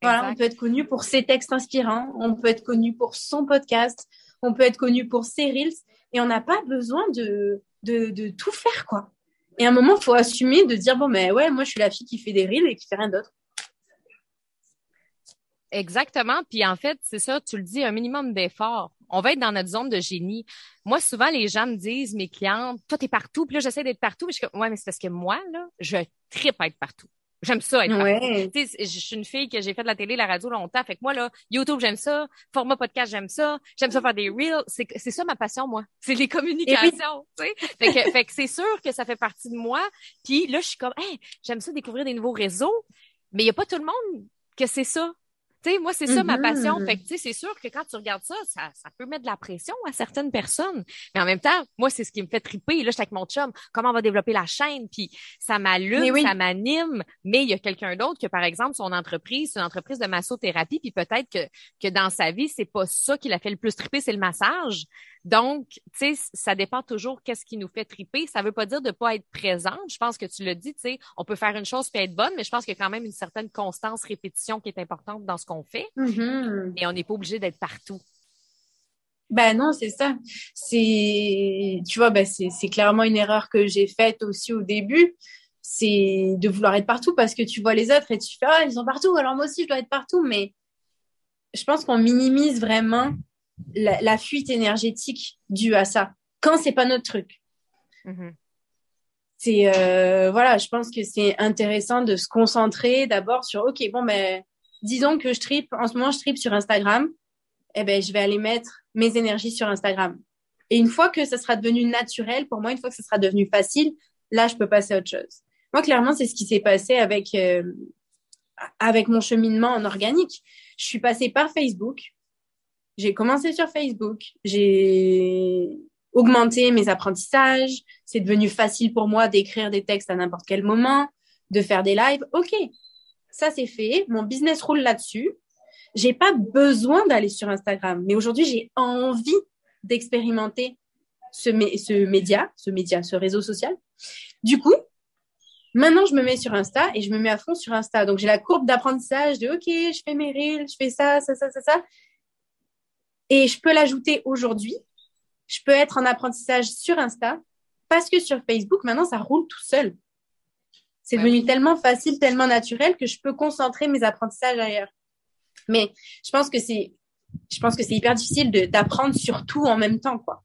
Voilà, on Exact. peut être connu pour ses textes inspirants, on peut être connu pour son podcast, on peut être connu pour ses reels, et on n'a pas besoin de tout faire, quoi. Et à un moment, il faut assumer de dire, bon, mais ouais, moi, je suis la fille qui fait des reels et qui fait rien d'autre. Exactement. Puis en fait, c'est ça, tu le dis, un minimum d'effort. On va être dans notre zone de génie. Moi, souvent, les gens me disent, mes clientes, toi, t'es partout. Puis là, j'essaie d'être partout. Mais je suis comme, ouais, mais c'est parce que moi, là, je trippe à être partout. J'aime ça être partout. Ouais. Tu sais, je suis une fille que j'ai fait de la télé, la radio longtemps. Fait que moi, là, YouTube, j'aime ça. Format podcast, j'aime ça. J'aime ça faire des reels. C'est ça ma passion, moi. C'est les Et oui, communications, tu sais. Fait que c'est sûr que ça fait partie de moi. Puis là, je suis comme, hey, j'aime ça découvrir des nouveaux réseaux. Mais il y a pas tout le monde que c'est ça. Tu sais, moi, c'est ça ma passion. Fait que, mhm. tu sais, c'est sûr que quand tu regardes ça, ça peut mettre de la pression à certaines personnes. Mais en même temps, moi, c'est ce qui me fait triper. Là, je suis avec mon chum. Comment on va développer la chaîne? Puis ça Mais m'allume, ça oui. m'anime. Mais il y a quelqu'un d'autre que, par exemple, son entreprise, c'est une entreprise de massothérapie. Puis peut-être que dans sa vie, c'est pas ça qui l'a fait le plus triper, c'est le massage. Donc, tu sais, ça dépend toujours qu'est-ce qui nous fait triper. Ça veut pas dire de pas être présente. Je pense que tu l'as dit, tu sais, on peut faire une chose puis être bonne, mais je pense qu'il y a quand même une certaine constance, répétition qui est importante dans ce qu'on fait. Mhm. Et on n'est pas obligé d'être partout. Ben non, c'est ça. Tu vois, ben c'est clairement une erreur que j'ai faite aussi au début. C'est de vouloir être partout parce que tu vois les autres et tu fais, ah, ils sont partout, alors moi aussi je dois être partout. Mais je pense qu'on minimise vraiment la fuite énergétique due à ça. Quand c'est pas notre truc. Mhm. Voilà, je pense que c'est intéressant de se concentrer d'abord sur, ok, bon, ben, disons que en ce moment, je tripe sur Instagram. Eh ben, je vais aller mettre mes énergies sur Instagram. Et une fois que ça sera devenu naturel, pour moi, une fois que ça sera devenu facile, là, je peux passer à autre chose. Moi, clairement, c'est ce qui s'est passé avec mon cheminement en organique. Je suis passée par Facebook. J'ai commencé sur Facebook. J'ai augmenté mes apprentissages. C'est devenu facile pour moi d'écrire des textes à n'importe quel moment, de faire des lives. OK, ça c'est fait. Mon business roule là-dessus. J'ai pas besoin d'aller sur Instagram, mais aujourd'hui, j'ai envie d'expérimenter ce réseau social. Du coup, Maintenant, je me mets sur Insta et je me mets à fond sur Insta. Donc, j'ai la courbe d'apprentissage de, OK, je fais mes reels, je fais ça, ça, ça, ça, ça. Et je peux l'ajouter aujourd'hui. Je peux être en apprentissage sur Insta parce que sur Facebook, maintenant, ça roule tout seul. C'est Ben devenu oui. tellement facile, tellement naturel que je peux concentrer mes apprentissages ailleurs. Mais je pense que c'est hyper difficile d'apprendre sur tout en même temps, quoi.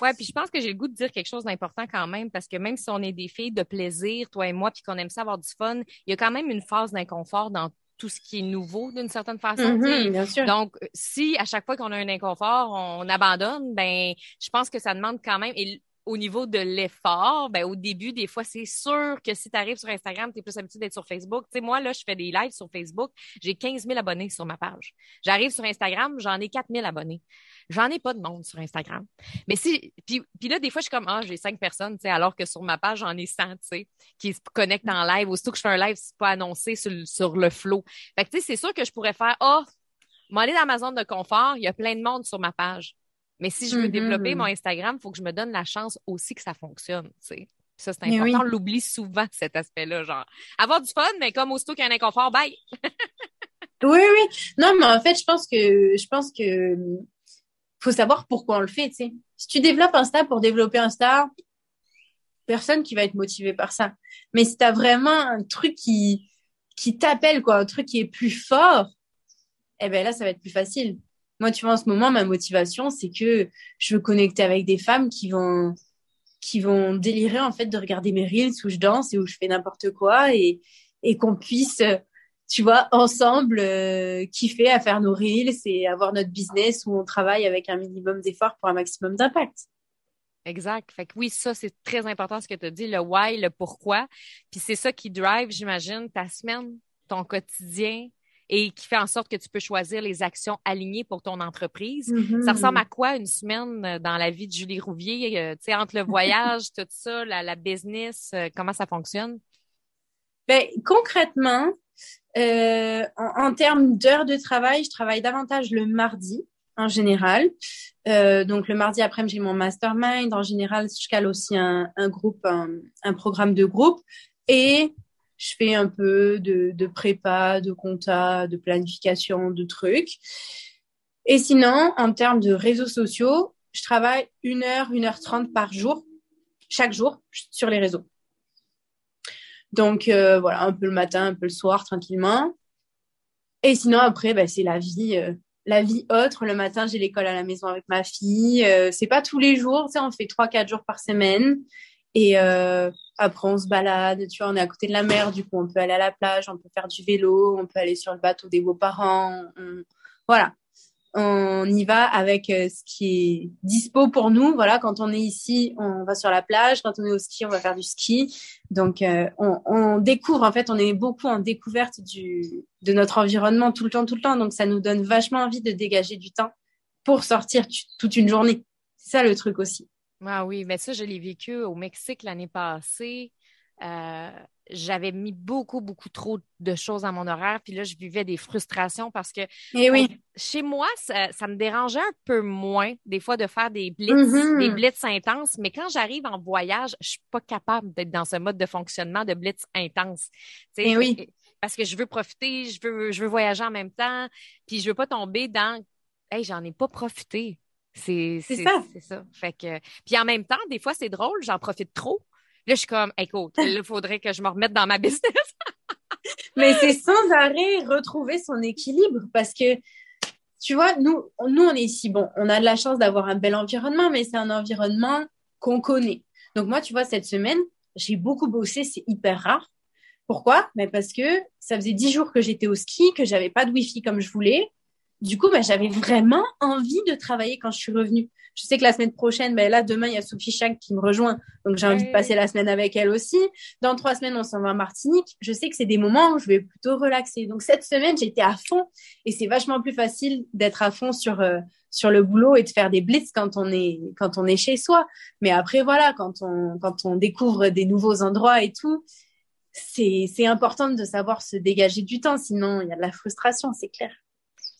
Ouais, puis je pense que j'ai le goût de dire quelque chose d'important quand même, parce que même si on est des filles de plaisir, toi et moi, puis qu'on aime ça avoir du fun, il y a quand même une phase d'inconfort dans tout ce qui est nouveau d'une certaine façon, tu sais. Bien sûr. Donc, si à chaque fois qu'on a un inconfort, on abandonne, ben, je pense que ça demande quand même, et au niveau de l'effort, ben, au début, des fois, c'est sûr que si tu arrives sur Instagram, tu es plus habitué d'être sur Facebook. Tu sais, moi, là, je fais des lives sur Facebook, j'ai 15 000 abonnés sur ma page. J'arrive sur Instagram, j'en ai 4 000 abonnés. J'en ai pas de monde sur Instagram. Mais si, puis là, des fois, je suis comme, ah, j'ai 5 personnes, tu sais, alors que sur ma page, j'en ai 100, tu sais, qui se connectent en live. Aussitôt que je fais un live, c'est pas annoncé sur le flow. Fait que, tu sais, c'est sûr que je pourrais faire, ah, m'aller dans ma zone de confort, il y a plein de monde sur ma page. Mais si je veux développer mon Instagram, il faut que je me donne la chance aussi que ça fonctionne, tu sais. Ça, c'est Mais important. On oui. l'oublie souvent, cet aspect-là, genre. Avoir du fun, mais comme aussitôt qu'il y a un inconfort, bye! Oui, oui. Non, mais en fait, je pense que faut savoir pourquoi on le fait, tu sais. Si tu développes Insta pour développer Insta, personne qui va être motivé par ça. Mais si t'as vraiment un truc qui t'appelle, quoi, un truc qui est plus fort, eh ben là, ça va être plus facile. Moi, tu vois, en ce moment, ma motivation, c'est que je veux connecter avec des femmes qui vont délirer, en fait, de regarder mes reels où je danse et où je fais n'importe quoi et qu'on puisse, tu vois, ensemble, kiffer à faire nos reels et avoir notre business où on travaille avec un minimum d'efforts pour un maximum d'impact. Exact. Fait que oui, ça, c'est très important ce que tu as dit, le why, le pourquoi. Puis c'est ça qui drive, j'imagine, ta semaine, ton quotidien et qui fait en sorte que tu peux choisir les actions alignées pour ton entreprise. Ça ressemble à quoi une semaine dans la vie de Julie Rouvier, tu sais, entre le voyage, tout ça, la business, comment ça fonctionne? Ben, concrètement, en termes d'heures de travail, je travaille davantage le mardi en général. Donc le mardi après, j'ai mon mastermind. En général, je cale aussi un groupe, un programme de groupe. Et je fais un peu de prépa, de compta, de planification, de trucs. Et sinon, en termes de réseaux sociaux, je travaille 1 heure 30 par jour, chaque jour, sur les réseaux. Donc voilà, un peu le matin, un peu le soir, tranquillement. Et sinon, après, bah, c'est la vie autre. Le matin, j'ai l'école à la maison avec ma fille. C'est pas tous les jours, tu sais, on fait 3, 4 jours par semaine. Et après, on se balade, tu vois, on est à côté de la mer, du coup, on peut aller à la plage, on peut faire du vélo, on peut aller sur le bateau des beaux-parents. Voilà, on y va avec ce qui est dispo pour nous. Voilà, quand on est ici, on va sur la plage. Quand on est au ski, on va faire du ski. Donc, on découvre. En fait, on est beaucoup en découverte de notre environnement tout le temps, tout le temps. Donc, ça nous donne vachement envie de dégager du temps pour sortir toute une journée. C'est ça le truc aussi. Ah oui, mais ça, je l'ai vécu au Mexique l'année passée. Euh, J'avais mis beaucoup, beaucoup trop de choses à mon horaire, puis là, je vivais des frustrations parce que Et oui. chez moi, ça me dérangeait un peu moins, des fois, de faire des Mhm. blitz intenses, mais quand j'arrive en voyage, je suis pas capable d'être dans ce mode de fonctionnement de blitz intense. Tu sais, Et oui. parce que je veux profiter, je veux voyager en même temps, puis je veux pas tomber dans, hey, j'en ai pas profité. C'est ça. C'est ça. Fait que, puis en même temps, des fois, c'est drôle, j'en profite trop. Là, je suis comme, écoute, là, il faudrait que je me remette dans ma business. Mais c'est sans arrêt retrouver son équilibre parce que tu vois, nous, on est ici. Bon, on a de la chance d'avoir un bel environnement, mais c'est un environnement qu'on connaît. Donc moi, tu vois, cette semaine, j'ai beaucoup bossé, c'est hyper rare. Pourquoi? Mais parce que ça faisait 10 jours que j'étais au ski, que j'avais pas de wifi comme je voulais. Du coup, bah, j'avais vraiment envie de travailler quand je suis revenue. Je sais que la semaine prochaine, ben là, demain, il y a Sophie Chag qui me rejoint. Donc, j'ai envie de passer Hey. la semaine avec elle aussi. Dans 3 semaines, on s'en va en Martinique. Je sais que c'est des moments où je vais plutôt relaxer. Donc, cette semaine, j'étais à fond et c'est vachement plus facile d'être à fond sur le boulot et de faire des blitz quand on est chez soi. Mais après, voilà, quand on découvre des nouveaux endroits et tout, c'est important de savoir se dégager du temps. Sinon, il y a de la frustration, c'est clair.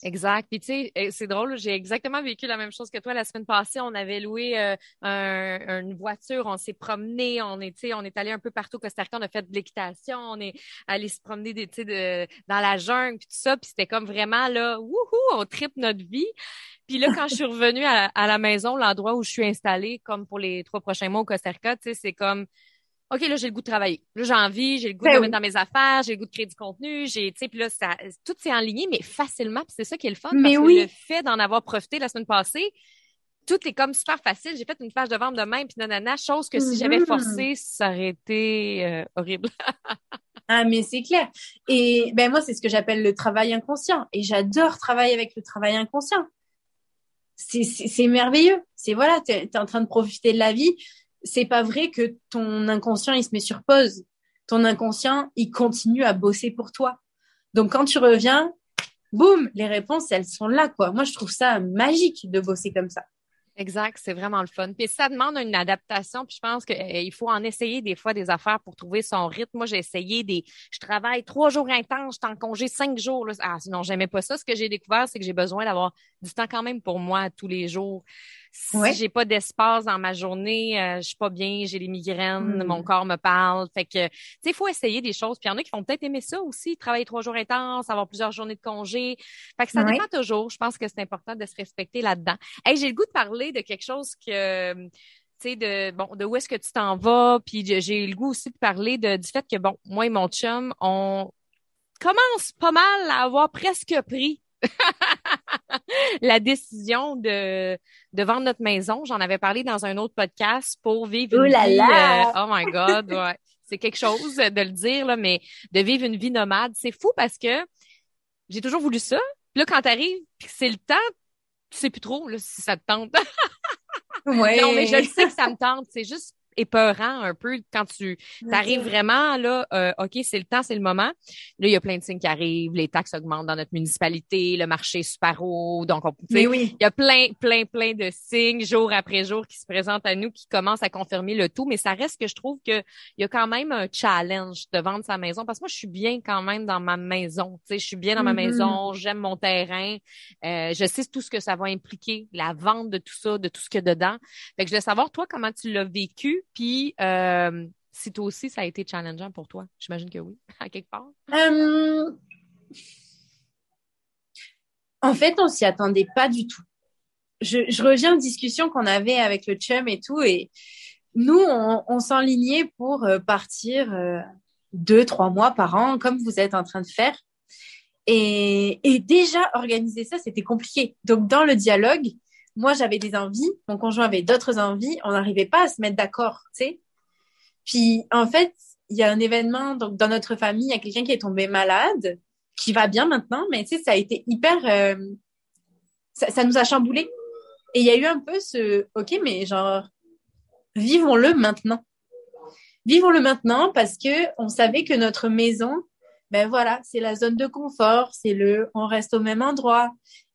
Exact. Puis tu sais, c'est drôle, j'ai exactement vécu la même chose que toi la semaine passée. On avait loué une voiture, on s'est promené, on est allé un peu partout au Costa Rica, on a fait de l'équitation, on est allé se promener dans la jungle puis tout ça, puis c'était comme vraiment là, wouhou, on tripe notre vie. Puis là, quand je suis revenue à la maison, l'endroit où je suis installée, comme pour les 3 prochains mois au Costa Rica, tu sais, c'est comme OK, là, j'ai le goût de travailler. Là, j'ai envie, j'ai le goût de Ben me mettre oui. dans mes affaires, j'ai le goût de créer du contenu, tu sais, puis là, tout s'est enligné, mais facilement, puis c'est ça qui est le fun, Mais parce que le oui. fait d'en avoir profité la semaine passée, tout est comme super facile. J'ai fait une page de vente de même, puis nanana, chose que si j'avais Mhm. forcé, ça aurait été horrible. Ah, mais c'est clair. Et ben moi, c'est ce que j'appelle le travail inconscient. Et j'adore travailler avec le travail inconscient. C'est merveilleux. C'est voilà, t'es en train de profiter de la vie. C'est pas vrai que ton inconscient, il se met sur pause. Ton inconscient, il continue à bosser pour toi. Donc quand tu reviens, boum, les réponses, elles sont là, quoi. Moi, je trouve ça magique de bosser comme ça. Exact, c'est vraiment le fun. Puis ça demande une adaptation, puis je pense que il faut en essayer des fois des affaires pour trouver son rythme. Moi, j'ai essayé je travaille 3 jours intenses, je suis en congé 5 jours. Là. Ah, sinon, j'aimais pas ça. Ce que j'ai découvert, c'est que j'ai besoin d'avoir du temps quand même pour moi tous les jours. Si Ouais. j'ai pas d'espace dans ma journée, je suis pas bien, j'ai des migraines, mon Hmm. corps me parle. Fait que, tu sais, il faut essayer des choses. Puis il y en a qui vont peut-être aimer ça aussi, travailler 3 jours intenses, avoir plusieurs journées de congé. Fait que ça dépend Ouais. toujours. Je pense que c'est important de se respecter là-dedans. Hey, j'ai le goût de parler de quelque chose que, tu sais, de où est-ce que tu t'en vas, puis j'ai le goût aussi de parler du fait que, bon, moi et mon chum, on commence pas mal à avoir presque pris la décision de vendre notre maison. J'en avais parlé dans un autre podcast pour vivre Oh une là vie, là! oh my God, ouais. C'est quelque chose de le dire, là, mais de vivre une vie nomade, c'est fou parce que j'ai toujours voulu ça. Puis là, quand t'arrives, puis que c'est le temps, tu sais plus trop là, si ça te tente. Non, mais je le Ouais. sais que ça me tente. C'est juste épeurant un peu quand tu arrives Ok. vraiment là, OK, c'est le temps, c'est le moment. Là, il y a plein de signes qui arrivent, les taxes augmentent dans notre municipalité, le marché est super haut. Donc, tu sais, Mais oui. il y a plein de signes jour après jour qui se présentent à nous, qui commencent à confirmer le tout. Mais ça reste que je trouve que il y a quand même un challenge de vendre sa maison parce que moi, je suis bien quand même dans ma maison. Tu sais, je suis bien dans ma maison, Mhm. j'aime mon terrain. Je sais tout ce que ça va impliquer, la vente de tout ça, de tout ce qu'il y a dedans. Fait que je voulais savoir, toi, comment tu l'as vécu, puis si toi aussi, ça a été challengeant pour toi. J'imagine que oui, à quelque part. Euh, En fait, on s'y attendait pas du tout. Je reviens aux discussions qu'on avait avec le chum et tout, et nous, on s'enlignait pour partir 2, 3 mois par an, comme vous êtes en train de faire. Et déjà, organiser ça, c'était compliqué. Donc, dans le dialogue, moi, j'avais des envies, mon conjoint avait d'autres envies, on n'arrivait pas à se mettre d'accord, tu sais. Puis, en fait, il y a un événement, donc, dans notre famille, il y a quelqu'un qui est tombé malade, qui va bien maintenant, mais tu sais, ça a été hyper, ça nous a chamboulé. Et il y a eu un peu OK, mais genre, vivons-le maintenant. Vivons-le maintenant parce que on savait que notre maison, ben voilà, c'est la zone de confort, on reste au même endroit.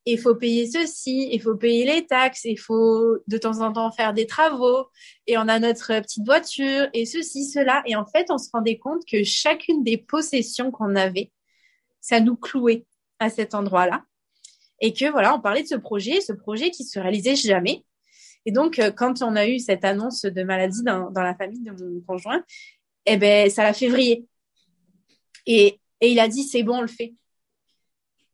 Il faut payer ceci, il faut payer les taxes, il faut de temps en temps faire des travaux, et on a notre petite voiture, et ceci, cela. Et en fait, on se rendait compte que chacune des possessions qu'on avait, ça nous clouait à cet endroit-là. Et que voilà, on parlait de ce projet qui se réalisait jamais. Et donc, quand on a eu cette annonce de maladie dans la famille de mon conjoint, eh ben, ça l'a fait vriller. Et il a dit, c'est bon, on le fait.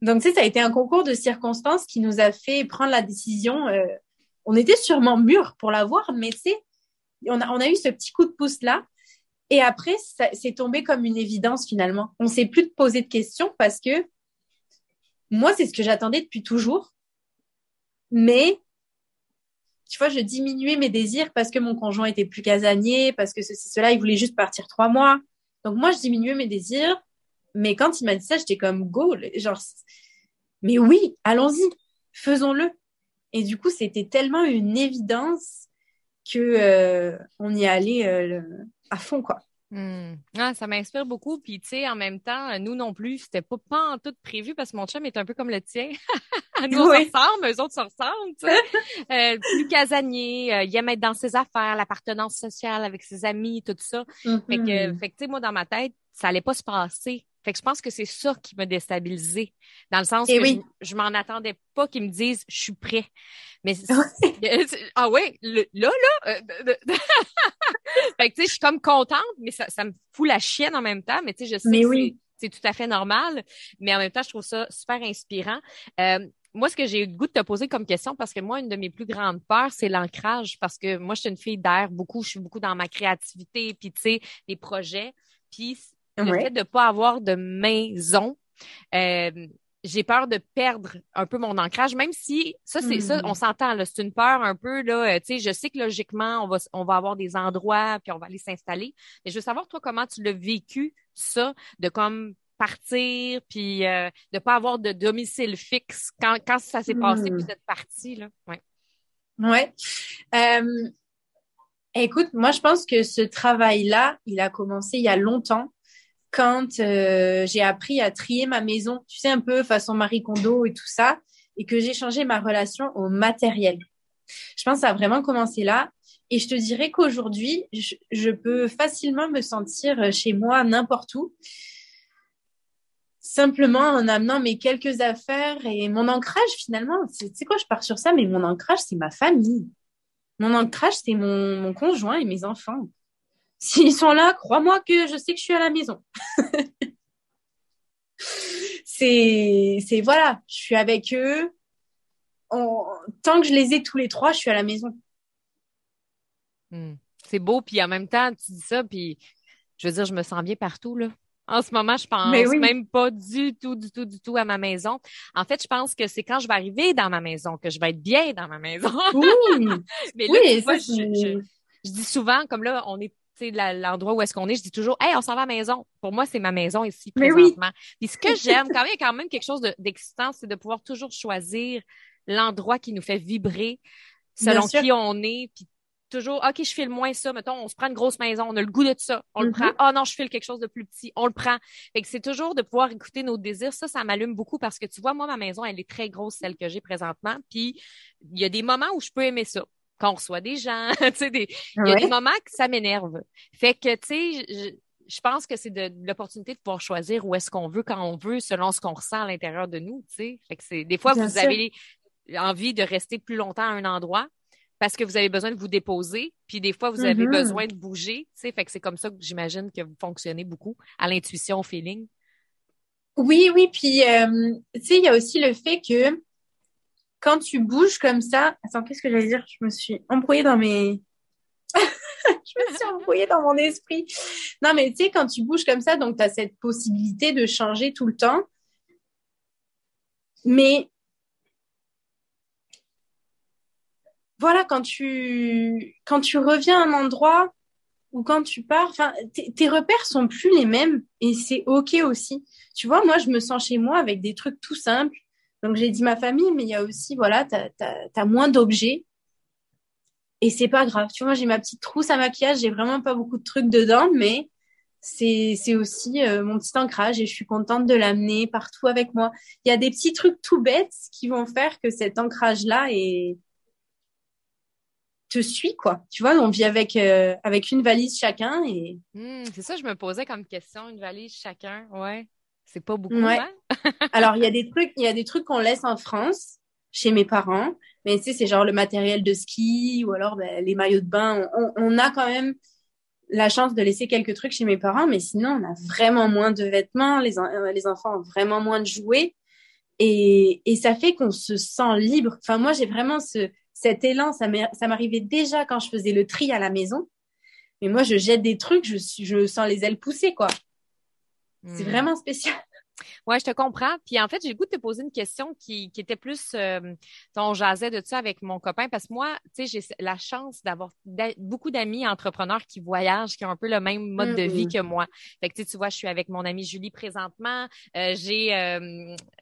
Donc, tu sais, ça a été un concours de circonstances qui nous a fait prendre la décision. On était sûrement mûrs pour l'avoir, mais tu sais, on a eu ce petit coup de pouce-là. Et après, c'est tombé comme une évidence finalement. On ne s'est plus de poser de questions parce que moi, c'est ce que j'attendais depuis toujours. Mais tu vois, je diminuais mes désirs parce que mon conjoint était plus casanier, parce que ceci, cela, il voulait juste partir 3 mois. Donc moi, je diminuais mes désirs. Mais quand il m'a dit ça, j'étais comme go, genre, mais oui, allons-y, faisons-le. Et du coup, c'était tellement une évidence que on y allait à fond, quoi. Ah, ça m'inspire beaucoup. Puis, tu sais, en même temps, nous non plus, c'était pas en tout prévu parce que mon chum est un peu comme le tien. Nous, on se Oui. ressemble, eux autres se ressemblent, tu sais. Plus casanier, il aime être dans ses affaires, l'appartenance sociale avec ses amis, tout ça. Mhm. Fait que, tu sais, moi, dans ma tête, ça allait pas se passer Fait que je pense que c'est ça qui m'a déstabilisée, dans le sens Et que oui. je m'en attendais pas qu'ils me disent « je suis prêt ». Mais ah ouais, fait que tu sais, je suis comme contente, mais ça me fout la chienne en même temps. Mais tu sais, je sais Mais que oui. c'est tout à fait normal, mais en même temps, je trouve ça super inspirant. Moi, ce que j'ai eu le goût de te poser comme question, parce que moi, une de mes plus grandes peurs, c'est l'ancrage, parce que moi, je suis une fille d'air beaucoup, je suis beaucoup dans ma créativité, puis tu sais, les projets, puis le fait Ouais. de pas avoir de maison, euh, j'ai peur de perdre un peu mon ancrage, même si ça, c'est ça, on Hmm. s'entend là, c'est une peur un peu là. Tu sais, je sais que logiquement, on va avoir des endroits, puis on va aller s'installer. Mais je veux savoir toi comment tu l'as vécu ça, de comme partir, puis de pas avoir de domicile fixe quand ça s'est passé, puis Hmm. vous êtes parti là. Ouais. Ouais. Euh, Écoute, moi, je pense que ce travail-là, il a commencé il y a longtemps, quand j'ai appris à trier ma maison, tu sais, un peu façon Marie Kondo et tout ça, et que j'ai changé ma relation au matériel. Je pense que ça a vraiment commencé là. Et je te dirais qu'aujourd'hui, je peux facilement me sentir chez moi n'importe où, simplement en amenant mes quelques affaires et mon ancrage finalement. Tu sais quoi, je pars sur ça, mais mon ancrage, c'est ma famille. Mon ancrage, c'est mon conjoint et mes enfants. S'ils sont là, crois-moi que je sais que je suis à la maison. Voilà, je suis avec eux. Tant que je les ai tous les trois, je suis à la maison. Hmm. C'est beau, puis en même temps, tu dis ça, puis je veux dire, je me sens bien partout, là. En ce moment, je Mais pense oui, même pas du tout, du tout, du tout à ma maison. En fait, je pense que c'est quand je vais arriver dans ma maison que je vais être bien dans ma maison. oui, Mais là, tu oui, vois, ça c'est. je dis souvent, comme là, on est, tu sais, l'endroit où est-ce qu'on est, je dis toujours, hey, on s'en va à la maison. Pour moi, c'est ma maison ici, Mais oui, présentement. Puis ce que j'aime, quand même, il y a quand même quelque chose d'excitant, c'est de pouvoir toujours choisir l'endroit qui nous fait vibrer bien selon sûr. qui on est, puis toujours, OK, je file moins ça. Mettons, on se prend une grosse maison, on a le goût de ça, on le prend. Mhm. Oh non, je file quelque chose de plus petit, on le prend. Fait que c'est toujours de pouvoir écouter nos désirs. Ça m'allume beaucoup parce que tu vois, moi, ma maison, elle est très grosse, celle que j'ai présentement. Puis il y a des moments où je peux aimer ça. Quand on reçoit des gens, tu sais, il y a des Ouais, moments que ça m'énerve. Fait que, tu sais, je pense que c'est de l'opportunité de pouvoir choisir où est-ce qu'on veut, quand on veut, selon ce qu'on ressent à l'intérieur de nous, tu sais. Fait que c'est, des fois, bien vous sûr. avez envie de rester plus longtemps à un endroit parce que vous avez besoin de vous déposer, puis des fois, vous avez Mhm. besoin de bouger, tu sais, fait que c'est comme ça que j'imagine que vous fonctionnez beaucoup, à l'intuition, au feeling. Oui, oui, puis tu sais, il y a aussi le fait que quand tu bouges comme ça, attends, qu'est-ce que j'allais dire? Je me suis embrouillée dans mes, je me suis embrouillée dans mon esprit. Non, mais tu sais, quand tu bouges comme ça, donc tu as cette possibilité de changer tout le temps. Mais voilà, quand tu reviens à un endroit ou quand tu pars, enfin, tes repères sont plus les mêmes et c'est OK aussi. Tu vois, moi, je me sens chez moi avec des trucs tout simples. Donc, j'ai dit ma famille, mais il y a aussi, voilà, t'as moins d'objets et c'est pas grave. Tu vois, j'ai ma petite trousse à maquillage, j'ai vraiment pas beaucoup de trucs dedans, mais c'est aussi mon petit ancrage et je suis contente de l'amener partout avec moi. Il y a des petits trucs tout bêtes qui vont faire que cet ancrage-là te suit, quoi. Tu vois, on vit avec une valise chacun et C'est ça, je me posais comme question, une valise chacun, ouais. C'est pas beaucoup, ouais. hein? Alors, il y a des trucs qu'on laisse en France, chez mes parents, mais tu sais, c'est genre le matériel de ski ou alors ben, les maillots de bain. On a quand même la chance de laisser quelques trucs chez mes parents, mais sinon, on a vraiment moins de vêtements, les enfants ont vraiment moins de jouets et ça fait qu'on se sent libre. Enfin, moi, j'ai vraiment cet élan, ça m'arrivait déjà quand je faisais le tri à la maison, mais moi, je jette des trucs, je sens les ailes pousser, quoi. C'est Hmm. vraiment spécial. Ouais, je te comprends. Puis en fait, j'ai le goût de te poser une question qui était plus, on jasait de ça avec mon copain, parce que moi, tu sais, j'ai la chance d'avoir beaucoup d'amis entrepreneurs qui voyagent, qui ont un peu le même mode de vie Hmm. que moi. Fait que tu vois, je suis avec mon amie Julie présentement. J'ai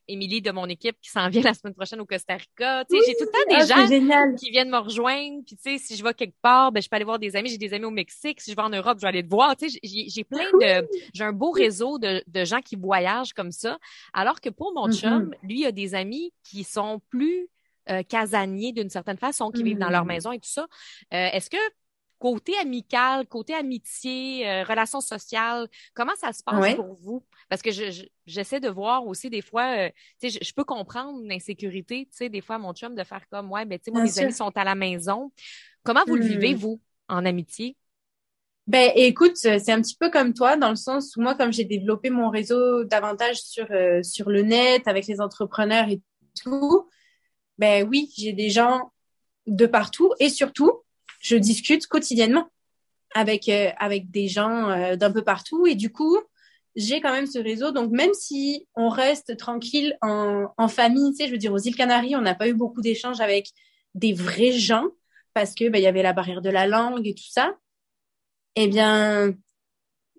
Émilie de mon équipe qui s'en vient la semaine prochaine au Costa Rica. Tu sais, j'ai tout le temps des Ah, c'est gens génial. qui viennent me rejoindre. Puis tu sais, si je vais quelque part, ben je peux aller voir des amis. J'ai des amis au Mexique. Si je vais en Europe, je vais aller te voir. Tu sais, j'ai plein de, j'ai un beau réseau de gens qui voyagent comme ça. Alors que pour mon chum, Mhm. lui, il a des amis qui sont plus casaniers d'une certaine façon, qui vivent dans leur Mhm. maison et tout ça. Est-ce que côté amical, côté amitié, relations sociales, comment ça se passe Ouais. pour vous? Parce que j'essaie de voir aussi des fois, tu sais, je peux comprendre l'insécurité, tu sais, des fois, mon chum, de faire comme, ouais, ben, tu sais, moi, Bien mes sûr. amis sont à la maison. Comment vous le vivez, Hmm. vous, en amitié? Ben, écoute, c'est un petit peu comme toi, dans le sens où moi, comme j'ai développé mon réseau davantage sur le net, avec les entrepreneurs et tout, ben oui, j'ai des gens de partout et surtout, je discute quotidiennement avec des gens d'un peu partout et du coup, j'ai quand même ce réseau. Donc, même si on reste tranquille en famille, tu sais, je veux dire, aux îles Canaries, on n'a pas eu beaucoup d'échanges avec des vrais gens parce que ben, il y avait la barrière de la langue et tout ça. Eh bien,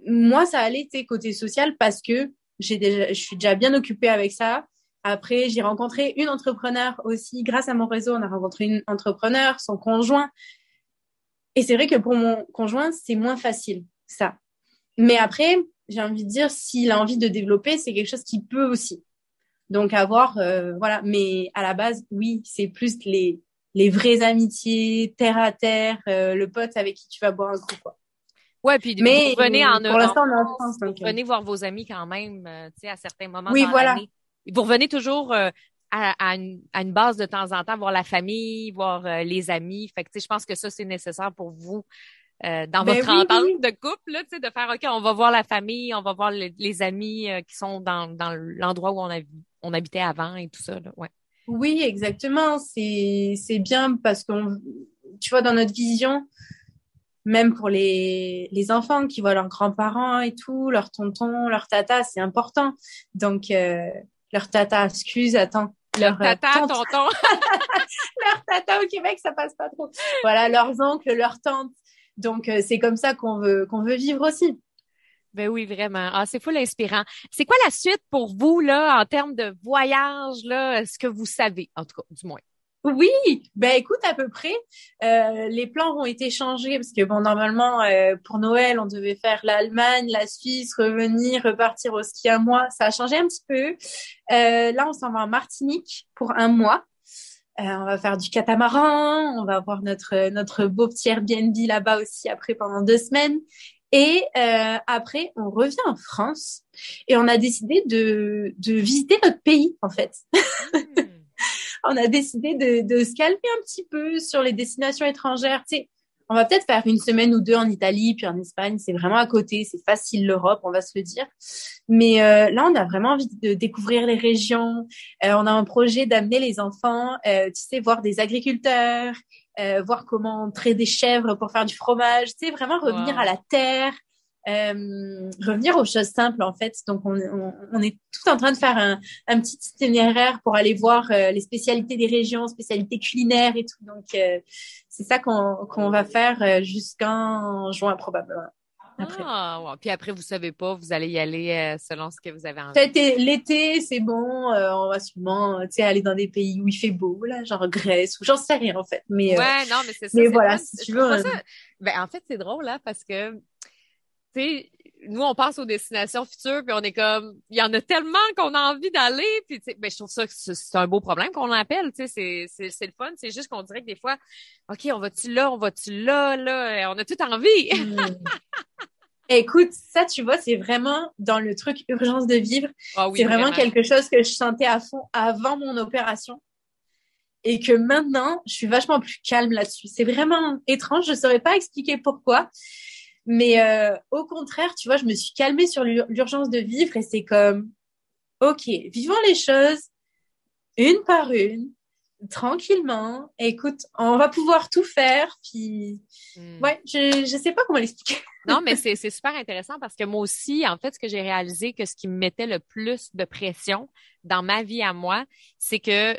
moi, ça allait, tu sais, côté social parce que je suis déjà bien occupée avec ça. Après, j'ai rencontré une entrepreneur aussi. Grâce à mon réseau, on a rencontré une entrepreneur, son conjoint. Et c'est vrai que pour mon conjoint, c'est moins facile, ça. Mais après, j'ai envie de dire, s'il a envie de développer, c'est quelque chose qu'il peut aussi. Donc, avoir, voilà. Mais à la base, oui, c'est plus les vraies amitiés, terre à terre, le pote avec qui tu vas boire un coup, quoi. Ouais, puis vous Mais revenez pour en l'instant, on est en France, France, vous donc revenez voir vos amis quand même, tu sais, à certains moments oui, dans voilà. l'année. Vous revenez toujours à une base de temps en temps, voir la famille, voir les amis. Fait que, tu sais, je pense que ça, c'est nécessaire pour vous dans Ben votre oui, oui, entente oui. de couple, là, tu sais, de faire, OK, on va voir la famille, on va voir les amis qui sont dans l'endroit où on habitait avant et tout ça, là. Ouais. Oui, exactement. C'est bien parce qu'on, tu vois, dans notre vision, même pour les enfants qui voient leurs grands-parents et tout, leurs tontons, leurs tatas, c'est important. Donc, leur tata, excuse, attends, Le leur tata, tante, tonton. leur tata au Québec, ça passe pas trop. Voilà, leurs oncles, leurs tantes. Donc, c'est comme ça qu'on veut vivre aussi. Ben oui, vraiment. Ah, c'est full inspirant. C'est quoi la suite pour vous, là, en termes de voyage, là, ce que vous savez, en tout cas, du moins? Oui, ben écoute, à peu près. Les plans ont été changés parce que bon, normalement, pour Noël, on devait faire l'Allemagne, la Suisse, revenir, repartir au ski un mois. Ça a changé un petit peu. Là, on s'en va en Martinique pour un mois. On va faire du catamaran, on va avoir notre beau petit Airbnb là-bas aussi après pendant 2 semaines. Et après, on revient en France et on a décidé de visiter notre pays en fait. Hmm. On a décidé de se calmer un petit peu sur les destinations étrangères. Tu sais, on va peut-être faire une semaine ou deux en Italie, puis en Espagne. C'est vraiment à côté, c'est facile l'Europe, on va se le dire. Mais là, on a vraiment envie de découvrir les régions. On a un projet d'amener les enfants, tu sais, voir des agriculteurs, voir comment on traite des chèvres pour faire du fromage. Tu sais, vraiment revenir à Wow. la terre. Revenir aux choses simples en fait. Donc on est tout en train de faire un petit itinéraire pour aller voir les spécialités des régions, spécialités culinaires et tout. Donc c'est ça qu'on va faire jusqu'en juin probablement. Après. Ah, wow. Puis après, vous savez pas, vous allez y aller selon ce que vous avez envie. Peut-être l'été, c'est bon. On va sûrement, tu sais, aller dans des pays où il fait beau, là, genre Grèce ou j'en sais rien en fait. Ouais, non, mais c'est ça, Mais c'est le voilà, fun. si Je tu trouve veux. pas ça. Ben, en fait, c'est drôle, là, parce que, tu sais, nous, on pense aux destinations futures, puis on est comme, il y en a tellement qu'on a envie d'aller, puis, tu sais, ben, je trouve ça que c'est un beau problème qu'on appelle, tu sais, c'est le fun. C'est juste qu'on dirait que des fois, OK, on va-tu là, là, on a tout envie. Hmm. Écoute, ça, tu vois, c'est vraiment dans le truc urgence de vivre. Ah C'est oui, vraiment vraiment. quelque chose que je sentais à fond avant mon opération et que maintenant, je suis vachement plus calme là-dessus. C'est vraiment étrange, je saurais pas expliquer pourquoi, mais au contraire, tu vois, je me suis calmée sur l'urgence de vivre et c'est comme, ok, vivons les choses une par une, tranquillement. Écoute, on va pouvoir tout faire, puis Hmm. ouais, je sais pas comment l'expliquer. Non, mais c'est super intéressant parce que moi aussi, en fait, ce que j'ai réalisé que ce qui me mettait le plus de pression dans ma vie à moi, c'est que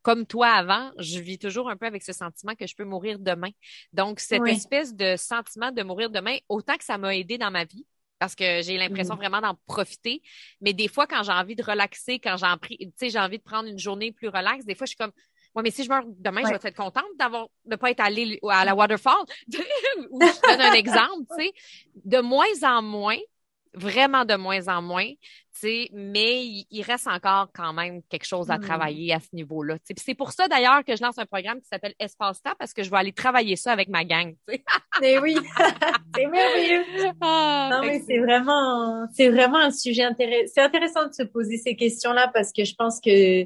comme toi avant, je vis toujours un peu avec ce sentiment que je peux mourir demain. Donc, cette Oui. espèce de sentiment de mourir demain, autant que ça m'a aidé dans ma vie, parce que j'ai l'impression Mhm. vraiment d'en profiter. Mais des fois, quand j'ai envie de relaxer, quand tu sais, j'ai envie de prendre une journée plus relaxe, des fois, je suis comme, ouais, mais si je meurs demain, je vais Ouais. être contente de pas être allée à la waterfall. Ou je te donne un exemple, tu sais. De moins en moins, vraiment de moins en moins, tu sais, mais il reste encore quand même quelque chose à Hmm. travailler à ce niveau-là. Tu sais. Puis c'est pour ça d'ailleurs que je lance un programme qui s'appelle Espace-temps parce que je vais aller travailler ça avec ma gang. Tu sais. Mais oui, c'est merveilleux. Ah, Non, fait que mais c'est vraiment un sujet intéressant. C'est intéressant de se poser ces questions-là parce que je pense que,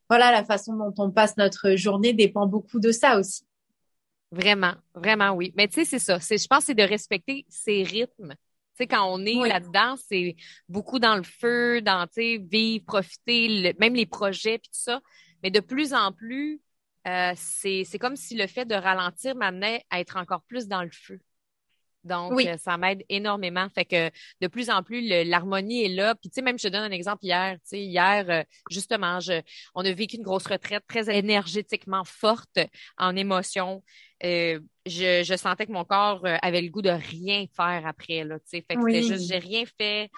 voilà, la façon dont on passe notre journée dépend beaucoup de ça aussi. vraiment, vraiment oui. Mais tu sais, c'est ça. Je pense que c'est de respecter ses rythmes. Tu sais, quand on est Oui, là-dedans, c'est beaucoup dans le feu, dans, tu sais, vivre, profiter, même les projets puis tout ça. Mais de plus en plus, c'est comme si le fait de ralentir m'amenait à être encore plus dans le feu. Donc, oui, ça m'aide énormément. Fait que de plus en plus, l'harmonie est là. Puis, tu sais, même je te donne un exemple hier. Tu sais, hier, justement, on a vécu une grosse retraite très énergétiquement forte en émotion. Je sentais que mon corps avait le goût de rien faire après, là, tu sais. Fait que c'était juste, oui. j'ai rien fait.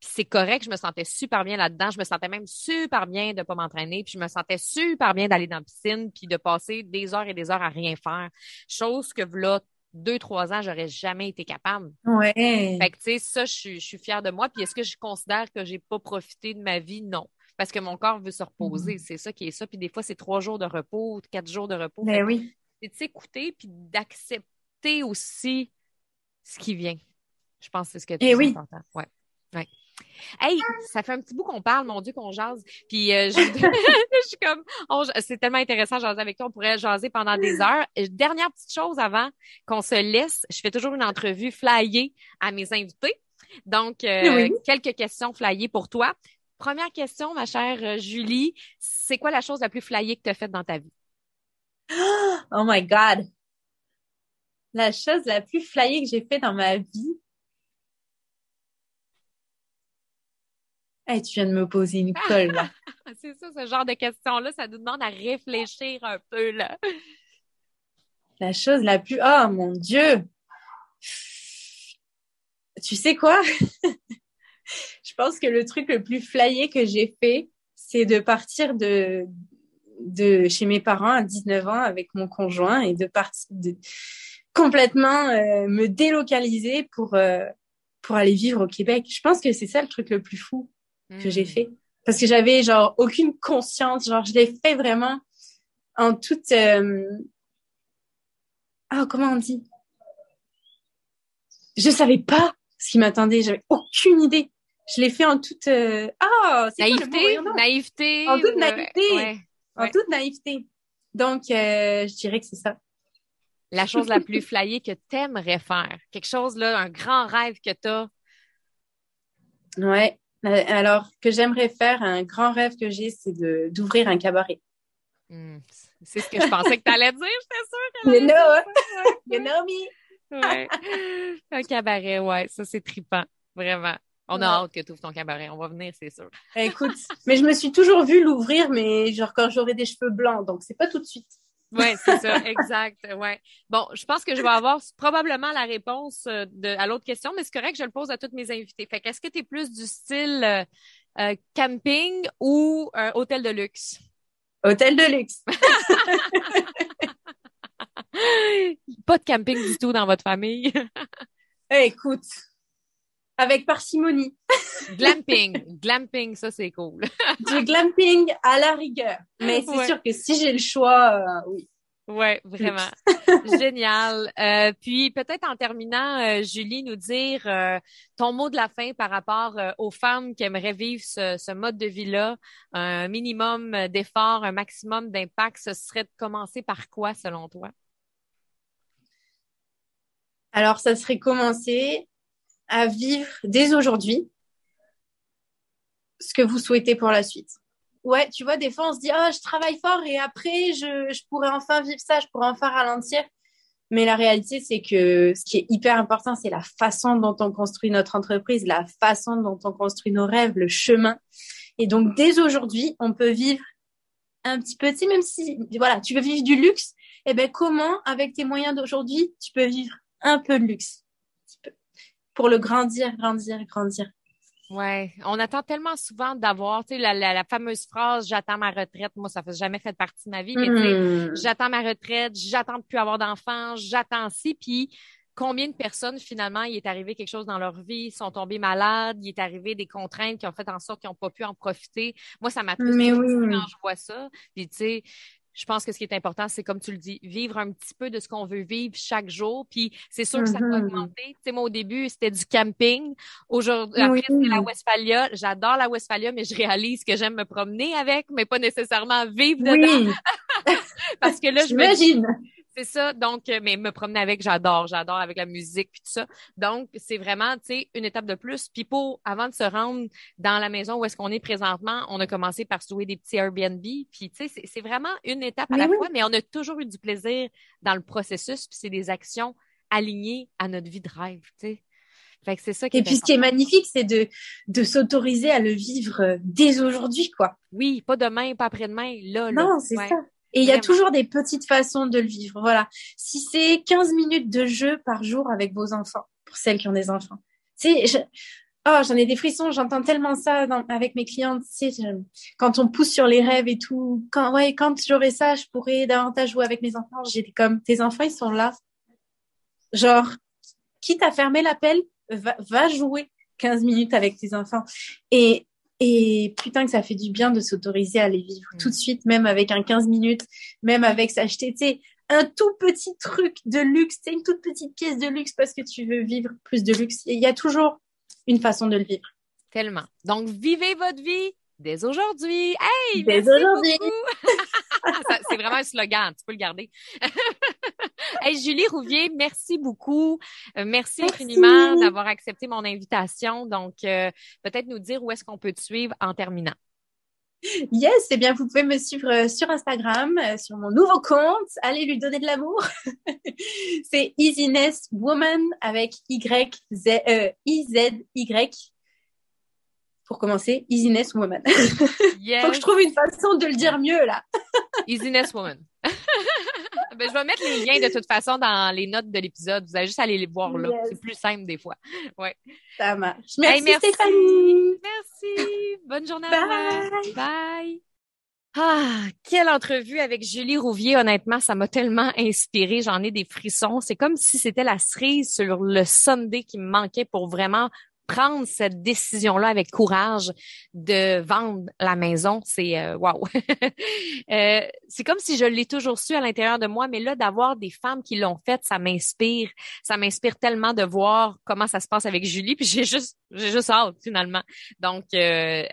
Puis c'est correct, je me sentais super bien là-dedans. Je me sentais même super bien de pas m'entraîner. Puis je me sentais super bien d'aller dans la piscine puis de passer des heures et des heures à rien faire. Chose que, là, 2, 3 ans, j'aurais jamais été capable. Ouais. Fait que, tu sais, ça, je suis fière de moi. Puis est-ce que je considère que j'ai pas profité de ma vie? Non. Parce que mon corps veut se reposer. Mhm. C'est ça qui est ça. Puis des fois, c'est 3 jours de repos, 4 jours de repos. Fait Ben que oui. c'est de s'écouter puis d'accepter aussi ce qui vient. Je pense que c'est ce qui est le Et plus oui. important. Ouais. Ouais. Hey, ça fait un petit bout qu'on parle, mon Dieu, qu'on jase. Puis je voudrais, je suis comme, c'est tellement intéressant de jaser avec toi. On pourrait jaser pendant des heures. Dernière petite chose avant qu'on se laisse, je fais toujours une entrevue flyée à mes invités. Donc, Oui. quelques questions flyées pour toi. Première question, ma chère Julie, c'est quoi la chose la plus flyée que tu as faite dans ta vie? Oh my God. La chose la plus flyée que j'ai fait dans ma vie. Eh, tu viens de me poser une colle, là. C'est ça, ce genre de questions-là, ça nous demande à réfléchir un peu, là. La chose la plus... Oh mon Dieu. Tu sais quoi? Je pense que le truc le plus flyé que j'ai fait, c'est de partir de chez mes parents à 19 ans avec mon conjoint et de partir complètement me délocaliser pour aller vivre au Québec. Je pense que c'est ça le truc le plus fou que j'ai Hmm. fait. Parce que j'avais genre aucune conscience, genre je l'ai fait vraiment en toute... Ah, comment on dit? Je savais pas ce qui m'attendait, j'avais aucune idée. Je l'ai fait en toute... Ah, c'est quoi le mot? Naïveté? Voyons donc. En Naïveté toute ou naïveté. ouais, En ouais. toute naïveté. Donc, je dirais que c'est ça. La chose la plus flyée que t'aimerais faire. Quelque chose là, un grand rêve que t'as. Ouais. Alors, que j'aimerais faire, un grand rêve que j'ai, c'est d'ouvrir un cabaret. Hmm, c'est ce que je pensais que t'allais dire. J'étais sûre qu'elle You allait know, dire hein? ça. Ouais, You know me. ouais, ouais. Un cabaret, ouais, ça c'est trippant, vraiment. On a Ouais. hâte que tu ouvres ton cabaret. On va venir, c'est sûr. Écoute, mais je me suis toujours vue l'ouvrir, mais genre quand j'aurai des cheveux blancs, donc c'est pas tout de suite. Ouais, c'est ça, exact. Ouais. Bon, je pense que je vais avoir probablement la réponse à l'autre question, mais c'est correct, je le pose à toutes mes invités. Fait qu'est-ce que tu es plus du style camping ou hôtel de luxe? Hôtel de luxe. Pas de camping du tout dans votre famille. Écoute, avec parcimonie. Glamping. Glamping, ça c'est cool. Du glamping à la rigueur. Mais c'est Ouais. sûr que si j'ai le choix, oui, Ouais, vraiment. luxe. Génial. Puis peut-être en terminant, Julie, nous dire ton mot de la fin par rapport aux femmes qui aimeraient vivre ce mode de vie-là, un minimum d'effort, un maximum d'impact, ce serait de commencer par quoi selon toi? Alors, ça serait commencer à vivre dès aujourd'hui ce que vous souhaitez pour la suite. Ouais, tu vois, des fois, on se dit, oh, je travaille fort et après, je pourrais enfin vivre ça, je pourrais enfin ralentir. Mais la réalité, c'est que ce qui est hyper important, c'est la façon dont on construit notre entreprise, la façon dont on construit nos rêves, le chemin. Et donc, dès aujourd'hui, on peut vivre un petit peu, tu sais, même si, voilà, tu veux vivre du luxe, eh ben, comment, avec tes moyens d'aujourd'hui, tu peux vivre un peu de luxe, un petit peu, pour le grandir, grandir, grandir. Ouais, on attend tellement souvent d'avoir, tu sais, la fameuse phrase «j'attends ma retraite». Moi, ça fait jamais fait partie de ma vie, mais tu sais, Hmm. j'attends ma retraite, j'attends de plus avoir d'enfants, j'attends ci, puis combien de personnes, finalement, il est arrivé quelque chose dans leur vie, sont tombés malades, il est arrivé des contraintes qui ont fait en sorte qu'ils n'ont pas pu en profiter. Moi, ça m'attriste Mais beaucoup quand oui. je vois ça. Puis, tu sais, je pense que ce qui est important, c'est comme tu le dis, vivre un petit peu de ce qu'on veut vivre chaque jour. Puis c'est sûr que ça va Mhm. augmenter. Tu sais, moi, au début, c'était du camping. Aujourd'hui, Oui. après, c'est la Westphalia. J'adore la Westphalia, mais je réalise que j'aime me promener avec, mais pas nécessairement vivre dedans. Oui, Parce que là, je me dis, j'imagine. c'est ça. Donc, mais me promener avec, j'adore avec la musique puis tout ça. Donc, c'est vraiment, tu sais, une étape de plus. Puis avant de se rendre dans la maison où est-ce qu'on est présentement, on a commencé par se louer des petits Airbnb. Puis, tu sais, c'est vraiment une étape à Mais la oui. fois, mais on a toujours eu du plaisir dans le processus. Puis c'est des actions alignées à notre vie de rêve, tu sais. Fait que c'est ça qui Et est puis, ce qui est important. magnifique, c'est de s'autoriser à le vivre dès aujourd'hui, quoi. Oui, pas demain, pas après-demain, là. Non, c'est ça. Ouais, Et il y a vraiment. toujours des petites façons de le vivre. Voilà. Si c'est 15 minutes de jeu par jour avec vos enfants, pour celles qui ont des enfants. Tu sais, oh, j'en ai des frissons, j'entends tellement ça avec mes clientes. Tu sais, quand on pousse sur les rêves et tout, quand j'aurai ça, je pourrai davantage jouer avec mes enfants. J'étais comme, tes enfants, ils sont là. Genre, quitte à fermer l'appel, va jouer 15 minutes avec tes enfants. Et, et putain que ça fait du bien de s'autoriser à les vivre tout de Mm. suite, même avec un 15 minutes, même avec s'acheter, tu sais, un tout petit truc de luxe, tu sais, une toute petite pièce de luxe parce que tu veux vivre plus de luxe. Il y a toujours une façon de le vivre. Tellement. Donc, vivez votre vie dès aujourd'hui. Hey, Dès merci aujourd'hui. beaucoup. C'est vraiment un slogan, tu peux le garder. Hey, Julie Rouvier, merci beaucoup. Merci infiniment Merci. d'avoir accepté mon invitation. Donc, peut-être nous dire où est-ce qu'on peut te suivre en terminant. Yes, eh bien, vous pouvez me suivre sur Instagram, sur mon nouveau compte. Allez lui donner de l'amour. C'est Easiness Woman avec I-Z-Y. Pour commencer, Easiness Woman. Faut que je Yes, trouve une façon de le dire mieux, là. Easiness Woman. Ben, je vais mettre les liens de toute façon dans les notes de l'épisode. Vous avez juste à aller les voir là. C'est Yes, plus simple des fois. Ouais. ça marche. Hey, Merci, merci. Stéphanie. Merci. Bonne journée à toi. Bye. Bye. Ah, quelle entrevue avec Julie Rouvier. Honnêtement, ça m'a tellement inspirée. J'en ai des frissons. C'est comme si c'était la cerise sur le Sunday qui me manquait pour vraiment prendre cette décision-là avec courage de vendre la maison. C'est wow. C'est comme si je l'ai toujours su à l'intérieur de moi, mais là, d'avoir des femmes qui l'ont fait, ça m'inspire. Ça m'inspire tellement de voir comment ça se passe avec Julie. Puis j'ai juste hâte finalement. Donc,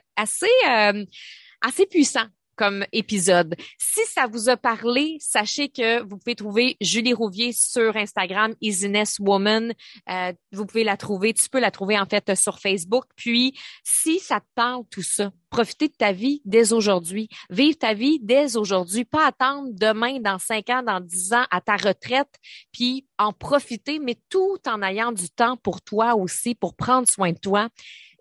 assez puissant comme épisode. Si ça vous a parlé, sachez que vous pouvez trouver Julie Rouvier sur Instagram, Easiness Woman. Vous pouvez la trouver, tu peux la trouver en fait sur Facebook. Puis, si ça te parle tout ça, profitez de ta vie dès aujourd'hui. Vive ta vie dès aujourd'hui. Pas attendre demain, dans 5 ans, dans 10 ans, à ta retraite, puis en profiter, mais tout en ayant du temps pour toi aussi, pour prendre soin de toi.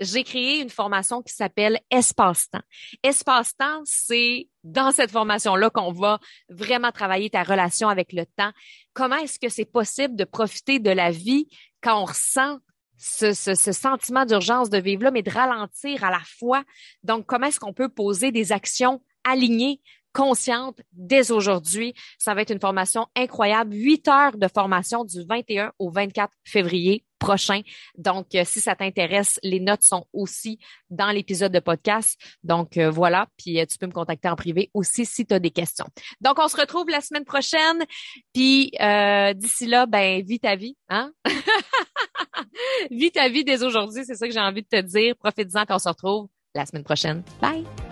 J'ai créé une formation qui s'appelle Espace-temps. Espace-temps, c'est dans cette formation-là qu'on va vraiment travailler ta relation avec le temps. Comment est-ce que c'est possible de profiter de la vie quand on ressent ce sentiment d'urgence de vivre là, mais de ralentir à la fois. Donc, comment est-ce qu'on peut poser des actions alignées, conscientes dès aujourd'hui? Ça va être une formation incroyable. 8 heures de formation du 21 au 24 février prochain. Donc, si ça t'intéresse, les notes sont aussi dans l'épisode de podcast. Donc, voilà. Puis, tu peux me contacter en privé aussi si tu as des questions. Donc, on se retrouve la semaine prochaine. Puis, d'ici là, ben, vis ta vie, hein? Vis ta vie dès aujourd'hui. C'est ça que j'ai envie de te dire. Profite-en qu'on se retrouve la semaine prochaine. Bye!